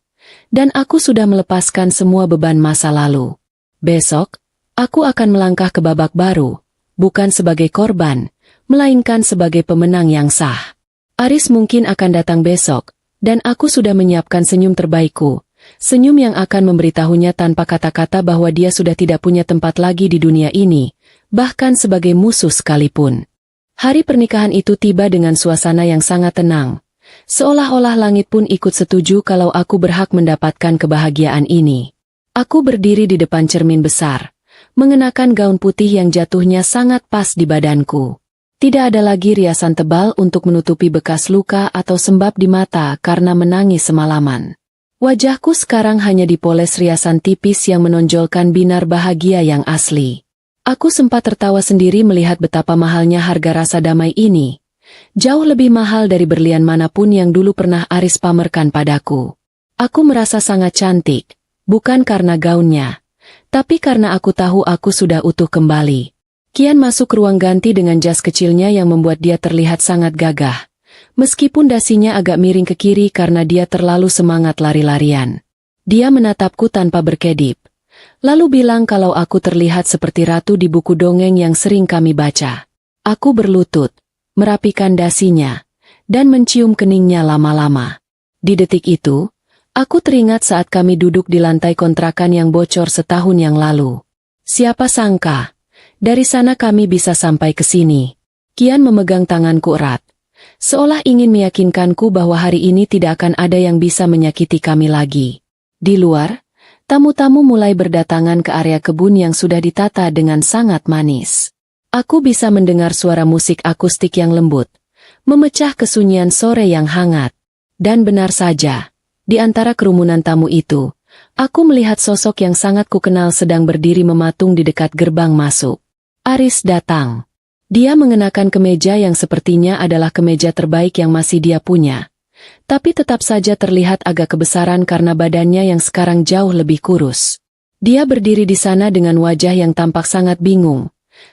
Dan aku sudah melepaskan semua beban masa lalu. Besok, aku akan melangkah ke babak baru, bukan sebagai korban, melainkan sebagai pemenang yang sah. Aris mungkin akan datang besok, dan aku sudah menyiapkan senyum terbaikku, senyum yang akan memberitahunya tanpa kata-kata bahwa dia sudah tidak punya tempat lagi di dunia ini, bahkan sebagai musuh sekalipun. Hari pernikahan itu tiba dengan suasana yang sangat tenang. Seolah-olah langit pun ikut setuju kalau aku berhak mendapatkan kebahagiaan ini. Aku berdiri di depan cermin besar, mengenakan gaun putih yang jatuhnya sangat pas di badanku. Tidak ada lagi riasan tebal untuk menutupi bekas luka atau sembab di mata karena menangis semalaman. Wajahku sekarang hanya dipoles riasan tipis yang menonjolkan binar bahagia yang asli. Aku sempat tertawa sendiri melihat betapa mahalnya harga rasa damai ini. Jauh lebih mahal dari berlian manapun yang dulu pernah Aris pamerkan padaku. Aku merasa sangat cantik, bukan karena gaunnya, tapi karena aku tahu aku sudah utuh kembali. Kian masuk ruang ganti dengan jas kecilnya yang membuat dia terlihat sangat gagah. Meskipun dasinya agak miring ke kiri karena dia terlalu semangat lari-larian. Dia menatapku tanpa berkedip. Lalu bilang kalau aku terlihat seperti ratu di buku dongeng yang sering kami baca. Aku berlutut, merapikan dasinya, dan mencium keningnya lama-lama. Di detik itu, aku teringat saat kami duduk di lantai kontrakan yang bocor setahun yang lalu. Siapa sangka, dari sana kami bisa sampai ke sini. Kian memegang tanganku erat, seolah ingin meyakinkanku bahwa hari ini tidak akan ada yang bisa menyakiti kami lagi. Di luar, tamu-tamu mulai berdatangan ke area kebun yang sudah ditata dengan sangat manis. Aku bisa mendengar suara musik akustik yang lembut, memecah kesunyian sore yang hangat. Dan benar saja, di antara kerumunan tamu itu, aku melihat sosok yang sangat kukenal sedang berdiri mematung di dekat gerbang masuk. Aris datang. Dia mengenakan kemeja yang sepertinya adalah kemeja terbaik yang masih dia punya. Tapi tetap saja terlihat agak kebesaran karena badannya yang sekarang jauh lebih kurus. Dia berdiri di sana dengan wajah yang tampak sangat bingung.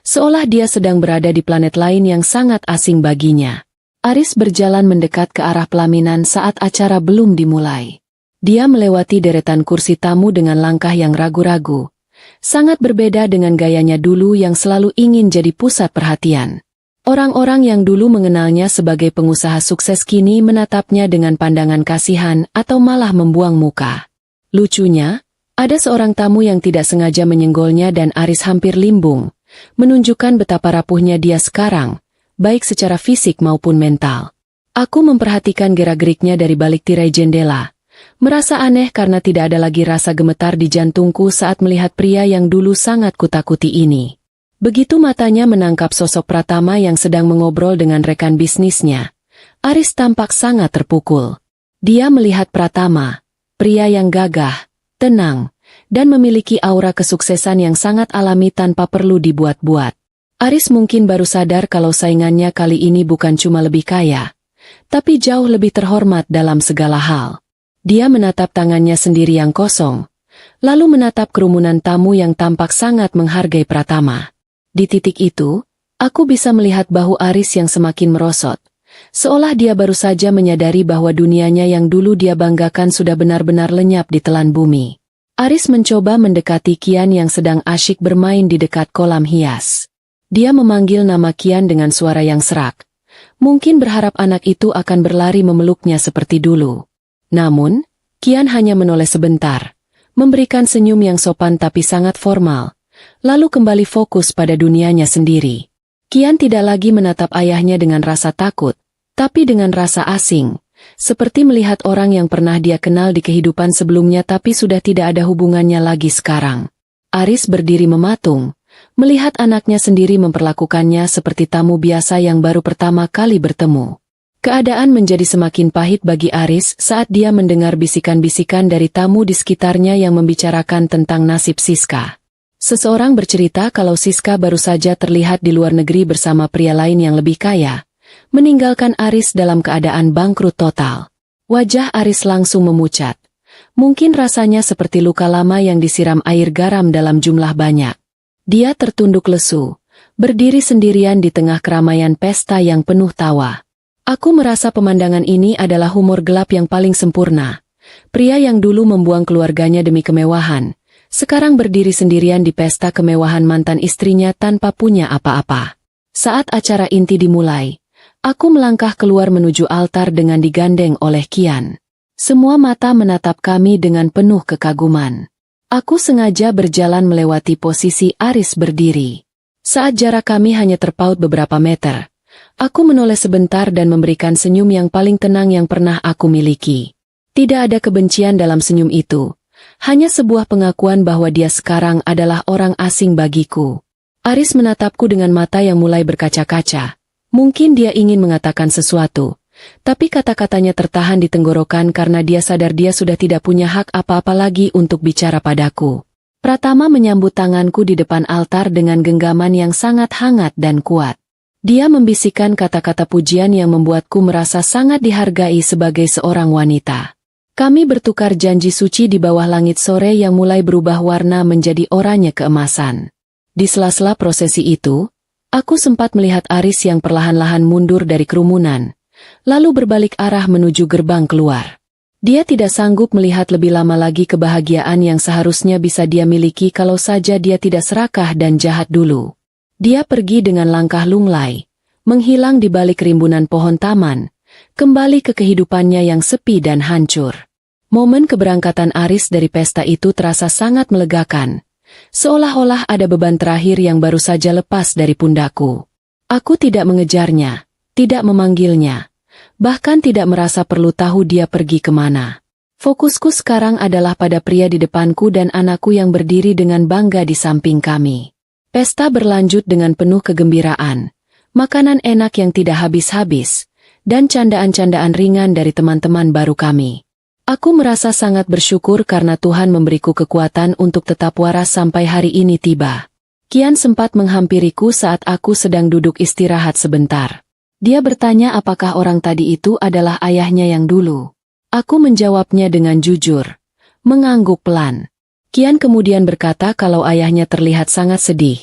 Seolah dia sedang berada di planet lain yang sangat asing baginya. Aris berjalan mendekat ke arah pelaminan saat acara belum dimulai. Dia melewati deretan kursi tamu dengan langkah yang ragu-ragu. Sangat berbeda dengan gayanya dulu yang selalu ingin jadi pusat perhatian. Orang-orang yang dulu mengenalnya sebagai pengusaha sukses kini menatapnya dengan pandangan kasihan atau malah membuang muka. Lucunya, ada seorang tamu yang tidak sengaja menyenggolnya dan Aris hampir limbung. Menunjukkan betapa rapuhnya dia sekarang, baik secara fisik maupun mental. Aku memperhatikan gerak-geriknya dari balik tirai jendela, merasa aneh karena tidak ada lagi rasa gemetar di jantungku saat melihat pria yang dulu sangat kutakuti ini. Begitu matanya menangkap sosok Pratama yang sedang mengobrol dengan rekan bisnisnya, Aris tampak sangat terpukul. Dia melihat Pratama, pria yang gagah, tenang, dan memiliki aura kesuksesan yang sangat alami tanpa perlu dibuat-buat. Aris mungkin baru sadar kalau saingannya kali ini bukan cuma lebih kaya, tapi jauh lebih terhormat dalam segala hal. Dia menatap tangannya sendiri yang kosong, lalu menatap kerumunan tamu yang tampak sangat menghargai Pratama. Di titik itu, aku bisa melihat bahu Aris yang semakin merosot, seolah dia baru saja menyadari bahwa dunianya yang dulu dia banggakan sudah benar-benar lenyap di telan bumi. Aris mencoba mendekati Kian yang sedang asyik bermain di dekat kolam hias. Dia memanggil nama Kian dengan suara yang serak, mungkin berharap anak itu akan berlari memeluknya seperti dulu. Namun, Kian hanya menoleh sebentar, memberikan senyum yang sopan tapi sangat formal, lalu kembali fokus pada dunianya sendiri. Kian tidak lagi menatap ayahnya dengan rasa takut, tapi dengan rasa asing, seperti melihat orang yang pernah dia kenal di kehidupan sebelumnya tapi sudah tidak ada hubungannya lagi sekarang. Aris berdiri mematung, melihat anaknya sendiri memperlakukannya seperti tamu biasa yang baru pertama kali bertemu. Keadaan menjadi semakin pahit bagi Aris saat dia mendengar bisikan-bisikan dari tamu di sekitarnya yang membicarakan tentang nasib Siska. Seseorang bercerita kalau Siska baru saja terlihat di luar negeri bersama pria lain yang lebih kaya, meninggalkan Aris dalam keadaan bangkrut total. Wajah Aris langsung memucat. Mungkin rasanya seperti luka lama yang disiram air garam dalam jumlah banyak. Dia tertunduk lesu, berdiri sendirian di tengah keramaian pesta yang penuh tawa. Aku merasa pemandangan ini adalah humor gelap yang paling sempurna. Pria yang dulu membuang keluarganya demi kemewahan, sekarang berdiri sendirian di pesta kemewahan mantan istrinya tanpa punya apa-apa. Saat acara inti dimulai, aku melangkah keluar menuju altar dengan digandeng oleh Kian. Semua mata menatap kami dengan penuh kekaguman. Aku sengaja berjalan melewati posisi Aris berdiri. Saat jarak kami hanya terpaut beberapa meter, aku menoleh sebentar dan memberikan senyum yang paling tenang yang pernah aku miliki. Tidak ada kebencian dalam senyum itu, hanya sebuah pengakuan bahwa dia sekarang adalah orang asing bagiku. Aris menatapku dengan mata yang mulai berkaca-kaca. Mungkin dia ingin mengatakan sesuatu, tapi kata-katanya tertahan di tenggorokan karena dia sadar dia sudah tidak punya hak apa-apa lagi untuk bicara padaku. Pratama menyambut tanganku di depan altar dengan genggaman yang sangat hangat dan kuat. Dia membisikkan kata-kata pujian yang membuatku merasa sangat dihargai sebagai seorang wanita. Kami bertukar janji suci di bawah langit sore yang mulai berubah warna menjadi oranye keemasan. Di sela-sela prosesi itu, aku sempat melihat Aris yang perlahan-lahan mundur dari kerumunan, lalu berbalik arah menuju gerbang keluar. Dia tidak sanggup melihat lebih lama lagi kebahagiaan yang seharusnya bisa dia miliki kalau saja dia tidak serakah dan jahat dulu. Dia pergi dengan langkah lunglai, menghilang di balik rimbunan pohon taman, kembali ke kehidupannya yang sepi dan hancur. Momen keberangkatan Aris dari pesta itu terasa sangat melegakan, seolah-olah ada beban terakhir yang baru saja lepas dari pundakku. Aku tidak mengejarnya, tidak memanggilnya, bahkan tidak merasa perlu tahu dia pergi kemana. Fokusku sekarang adalah pada pria di depanku dan anakku yang berdiri dengan bangga di samping kami. Pesta berlanjut dengan penuh kegembiraan, makanan enak yang tidak habis-habis, dan candaan-candaan ringan dari teman-teman baru kami. Aku merasa sangat bersyukur karena Tuhan memberiku kekuatan untuk tetap waras sampai hari ini tiba. Kian sempat menghampiriku saat aku sedang duduk istirahat sebentar. Dia bertanya apakah orang tadi itu adalah ayahnya yang dulu. Aku menjawabnya dengan jujur, mengangguk pelan. Kian kemudian berkata kalau ayahnya terlihat sangat sedih,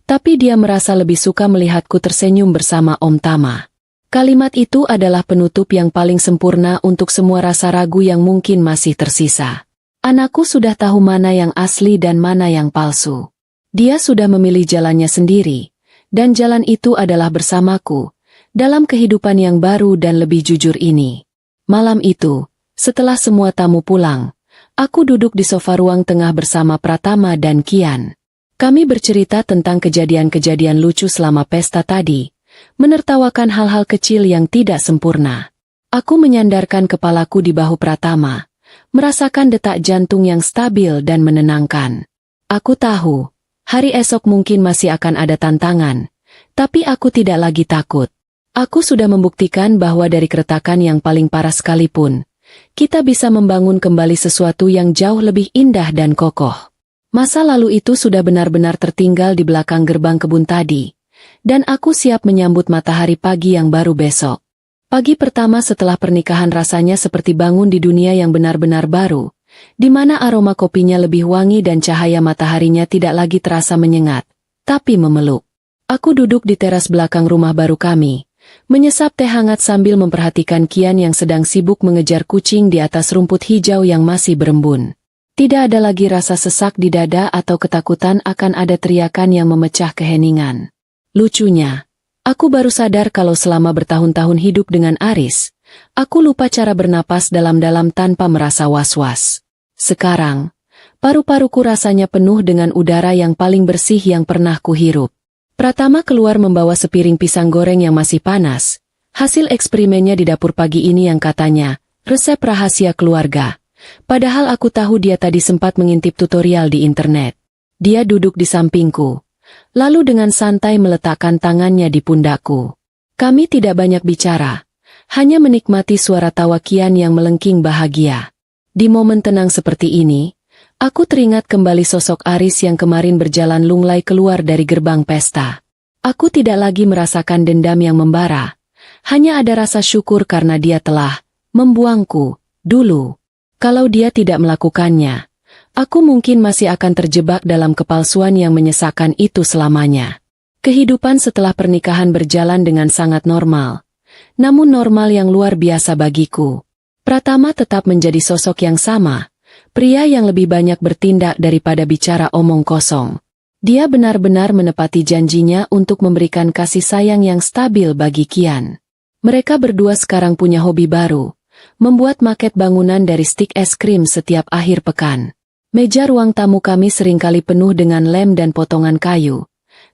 tapi dia merasa lebih suka melihatku tersenyum bersama Om Tama. Kalimat itu adalah penutup yang paling sempurna untuk semua rasa ragu yang mungkin masih tersisa. Anakku sudah tahu mana yang asli dan mana yang palsu. Dia sudah memilih jalannya sendiri, dan jalan itu adalah bersamaku, dalam kehidupan yang baru dan lebih jujur ini. Malam itu, setelah semua tamu pulang, aku duduk di sofa ruang tengah bersama Pratama dan Kian. Kami bercerita tentang kejadian-kejadian lucu selama pesta tadi, menertawakan hal-hal kecil yang tidak sempurna. Aku menyandarkan kepalaku di bahu Pratama, merasakan detak jantung yang stabil dan menenangkan. Aku tahu, hari esok mungkin masih akan ada tantangan, tapi aku tidak lagi takut. Aku sudah membuktikan bahwa dari keretakan yang paling parah sekalipun, kita bisa membangun kembali sesuatu yang jauh lebih indah dan kokoh. Masa lalu itu sudah benar-benar tertinggal di belakang gerbang kebun tadi, dan aku siap menyambut matahari pagi yang baru besok. Pagi pertama setelah pernikahan rasanya seperti bangun di dunia yang benar-benar baru, di mana aroma kopinya lebih wangi dan cahaya mataharinya tidak lagi terasa menyengat, tapi memeluk. Aku duduk di teras belakang rumah baru kami, menyesap teh hangat sambil memperhatikan Kian yang sedang sibuk mengejar kucing di atas rumput hijau yang masih berembun. Tidak ada lagi rasa sesak di dada atau ketakutan akan ada teriakan yang memecah keheningan. Lucunya, aku baru sadar kalau selama bertahun-tahun hidup dengan Aris, aku lupa cara bernapas dalam-dalam tanpa merasa was-was. Sekarang, paru-paruku rasanya penuh dengan udara yang paling bersih yang pernah kuhirup. Pratama keluar membawa sepiring pisang goreng yang masih panas, hasil eksperimennya di dapur pagi ini yang katanya, resep rahasia keluarga. Padahal aku tahu dia tadi sempat mengintip tutorial di internet. Dia duduk di sampingku, lalu dengan santai meletakkan tangannya di pundakku. Kami tidak banyak bicara, hanya menikmati suara tawa Kian yang melengking bahagia. Di momen tenang seperti ini, aku teringat kembali sosok Aris yang kemarin berjalan lunglai keluar dari gerbang pesta. Aku tidak lagi merasakan dendam yang membara. Hanya ada rasa syukur karena dia telah membuangku dulu. Kalau dia tidak melakukannya, aku mungkin masih akan terjebak dalam kepalsuan yang menyesakkan itu selamanya. Kehidupan setelah pernikahan berjalan dengan sangat normal. Namun normal yang luar biasa bagiku. Pratama tetap menjadi sosok yang sama. Pria yang lebih banyak bertindak daripada bicara omong kosong. Dia benar-benar menepati janjinya untuk memberikan kasih sayang yang stabil bagi Kian. Mereka berdua sekarang punya hobi baru, membuat maket bangunan dari stik es krim setiap akhir pekan. Meja ruang tamu kami seringkali penuh dengan lem dan potongan kayu.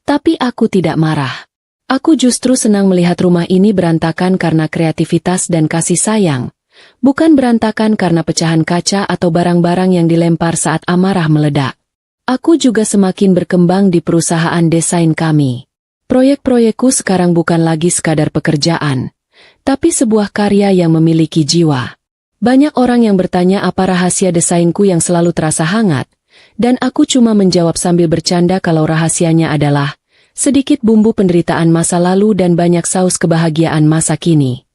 Tapi aku tidak marah. Aku justru senang melihat rumah ini berantakan karena kreativitas dan kasih sayang. Bukan berantakan karena pecahan kaca atau barang-barang yang dilempar saat amarah meledak. Aku juga semakin berkembang di perusahaan desain kami. Proyek-proyekku sekarang bukan lagi sekadar pekerjaan, tapi sebuah karya yang memiliki jiwa. Banyak orang yang bertanya apa rahasia desainku yang selalu terasa hangat, dan aku cuma menjawab sambil bercanda kalau rahasianya adalah sedikit bumbu penderitaan masa lalu dan banyak saus kebahagiaan masa kini.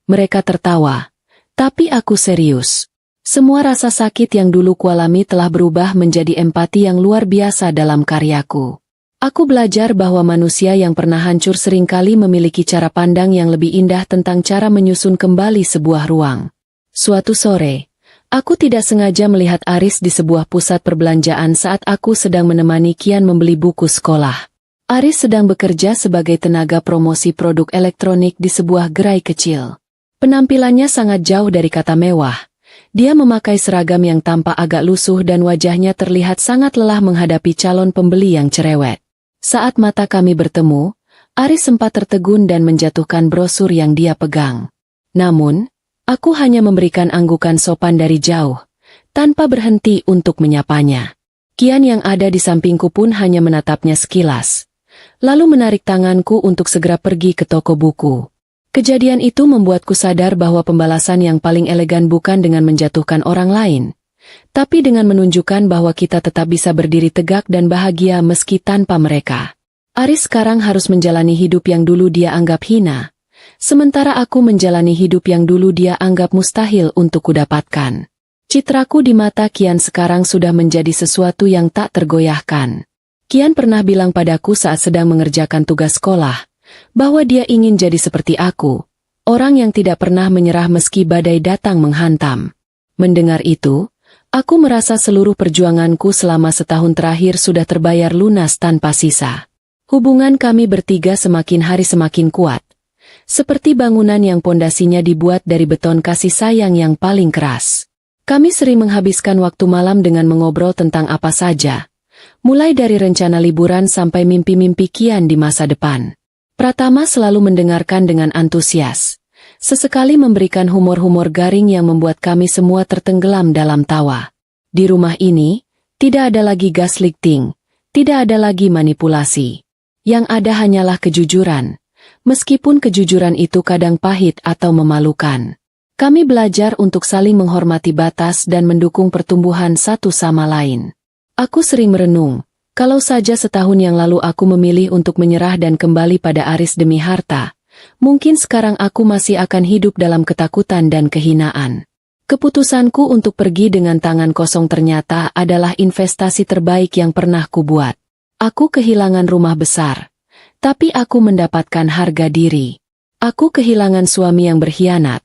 Mereka tertawa. Tapi aku serius. Semua rasa sakit yang dulu kualami telah berubah menjadi empati yang luar biasa dalam karyaku. Aku belajar bahwa manusia yang pernah hancur seringkali memiliki cara pandang yang lebih indah tentang cara menyusun kembali sebuah ruang. Suatu sore, aku tidak sengaja melihat Aris di sebuah pusat perbelanjaan saat aku sedang menemani Kian membeli buku sekolah. Aris sedang bekerja sebagai tenaga promosi produk elektronik di sebuah gerai kecil. Penampilannya sangat jauh dari kata mewah. Dia memakai seragam yang tampak agak lusuh dan wajahnya terlihat sangat lelah menghadapi calon pembeli yang cerewet. Saat mata kami bertemu, Aris sempat tertegun dan menjatuhkan brosur yang dia pegang. Namun, aku hanya memberikan anggukan sopan dari jauh, tanpa berhenti untuk menyapanya. Kian yang ada di sampingku pun hanya menatapnya sekilas, lalu menarik tanganku untuk segera pergi ke toko buku. Kejadian itu membuatku sadar bahwa pembalasan yang paling elegan bukan dengan menjatuhkan orang lain, tapi dengan menunjukkan bahwa kita tetap bisa berdiri tegak dan bahagia meski tanpa mereka. Aris sekarang harus menjalani hidup yang dulu dia anggap hina, sementara aku menjalani hidup yang dulu dia anggap mustahil untuk kudapatkan. Citraku di mata Kian sekarang sudah menjadi sesuatu yang tak tergoyahkan. Kian pernah bilang padaku saat sedang mengerjakan tugas sekolah, bahwa dia ingin jadi seperti aku, orang yang tidak pernah menyerah meski badai datang menghantam. Mendengar itu, aku merasa seluruh perjuanganku selama setahun terakhir sudah terbayar lunas tanpa sisa. Hubungan kami bertiga semakin hari semakin kuat, seperti bangunan yang pondasinya dibuat dari beton kasih sayang yang paling keras. Kami sering menghabiskan waktu malam dengan mengobrol tentang apa saja, mulai dari rencana liburan sampai mimpi-mimpi Kian di masa depan. Pratama selalu mendengarkan dengan antusias, sesekali memberikan humor-humor garing yang membuat kami semua tertenggelam dalam tawa. Di rumah ini, tidak ada lagi gaslighting, tidak ada lagi manipulasi. Yang ada hanyalah kejujuran, Meskipun kejujuran itu kadang pahit atau memalukan. Kami belajar untuk saling menghormati batas dan mendukung pertumbuhan satu sama lain. Aku sering merenung, kalau saja setahun yang lalu aku memilih untuk menyerah dan kembali pada Aris demi harta, mungkin sekarang aku masih akan hidup dalam ketakutan dan kehinaan. Keputusanku untuk pergi dengan tangan kosong ternyata adalah investasi terbaik yang pernah kubuat. Aku kehilangan rumah besar, tapi aku mendapatkan harga diri. Aku kehilangan suami yang berkhianat,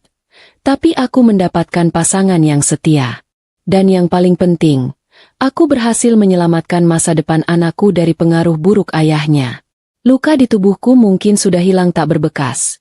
tapi aku mendapatkan pasangan yang setia. Dan yang paling penting, aku berhasil menyelamatkan masa depan anakku dari pengaruh buruk ayahnya. Luka di tubuhku mungkin sudah hilang tak berbekas,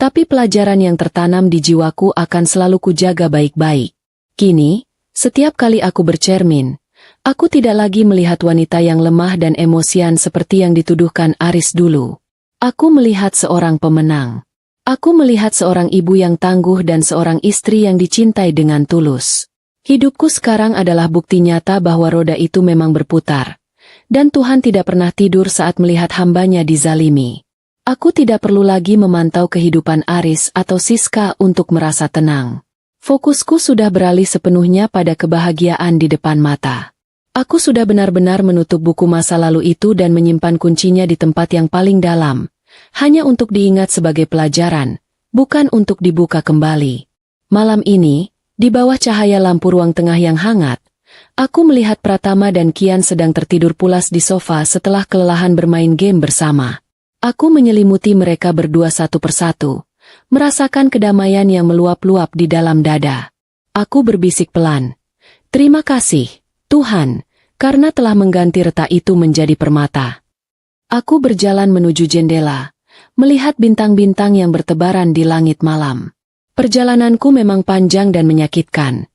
tapi pelajaran yang tertanam di jiwaku akan selalu kujaga baik-baik. Kini, setiap kali aku bercermin, aku tidak lagi melihat wanita yang lemah dan emosian seperti yang dituduhkan Aris dulu. Aku melihat seorang pemenang. Aku melihat seorang ibu yang tangguh dan seorang istri yang dicintai dengan tulus. Hidupku sekarang adalah bukti nyata bahwa roda itu memang berputar. Dan Tuhan tidak pernah tidur saat melihat hambanya dizalimi. Aku tidak perlu lagi memantau kehidupan Aris atau Siska untuk merasa tenang. Fokusku sudah beralih sepenuhnya pada kebahagiaan di depan mata. Aku sudah benar-benar menutup buku masa lalu itu dan menyimpan kuncinya di tempat yang paling dalam. Hanya untuk diingat sebagai pelajaran, bukan untuk dibuka kembali. Malam ini, di bawah cahaya lampu ruang tengah yang hangat, aku melihat Pratama dan Kian sedang tertidur pulas di sofa setelah kelelahan bermain game bersama. Aku menyelimuti mereka berdua satu persatu, merasakan kedamaian yang meluap-luap di dalam dada. Aku berbisik pelan, "Terima kasih, Tuhan, karena telah mengganti retak itu menjadi permata." Aku berjalan menuju jendela, melihat bintang-bintang yang bertebaran di langit malam. Perjalananku memang panjang dan menyakitkan.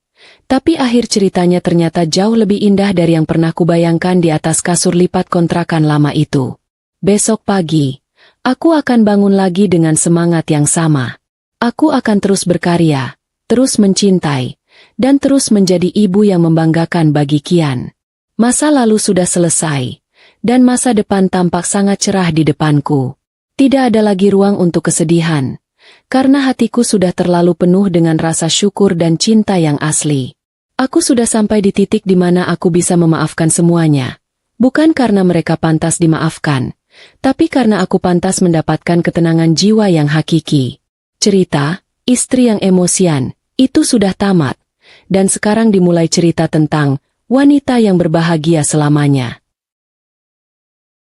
Tapi akhir ceritanya ternyata jauh lebih indah dari yang pernah kubayangkan di atas kasur lipat kontrakan lama itu. Besok pagi, aku akan bangun lagi dengan semangat yang sama. Aku akan terus berkarya, terus mencintai, dan terus menjadi ibu yang membanggakan bagi Kian. Masa lalu sudah selesai, dan masa depan tampak sangat cerah di depanku. Tidak ada lagi ruang untuk kesedihan, karena hatiku sudah terlalu penuh dengan rasa syukur dan cinta yang asli. Aku sudah sampai di titik di mana aku bisa memaafkan semuanya. Bukan karena mereka pantas dimaafkan, tapi karena aku pantas mendapatkan ketenangan jiwa yang hakiki. Cerita, istri yang emosian, itu sudah tamat. Dan sekarang dimulai cerita tentang wanita yang berbahagia selamanya.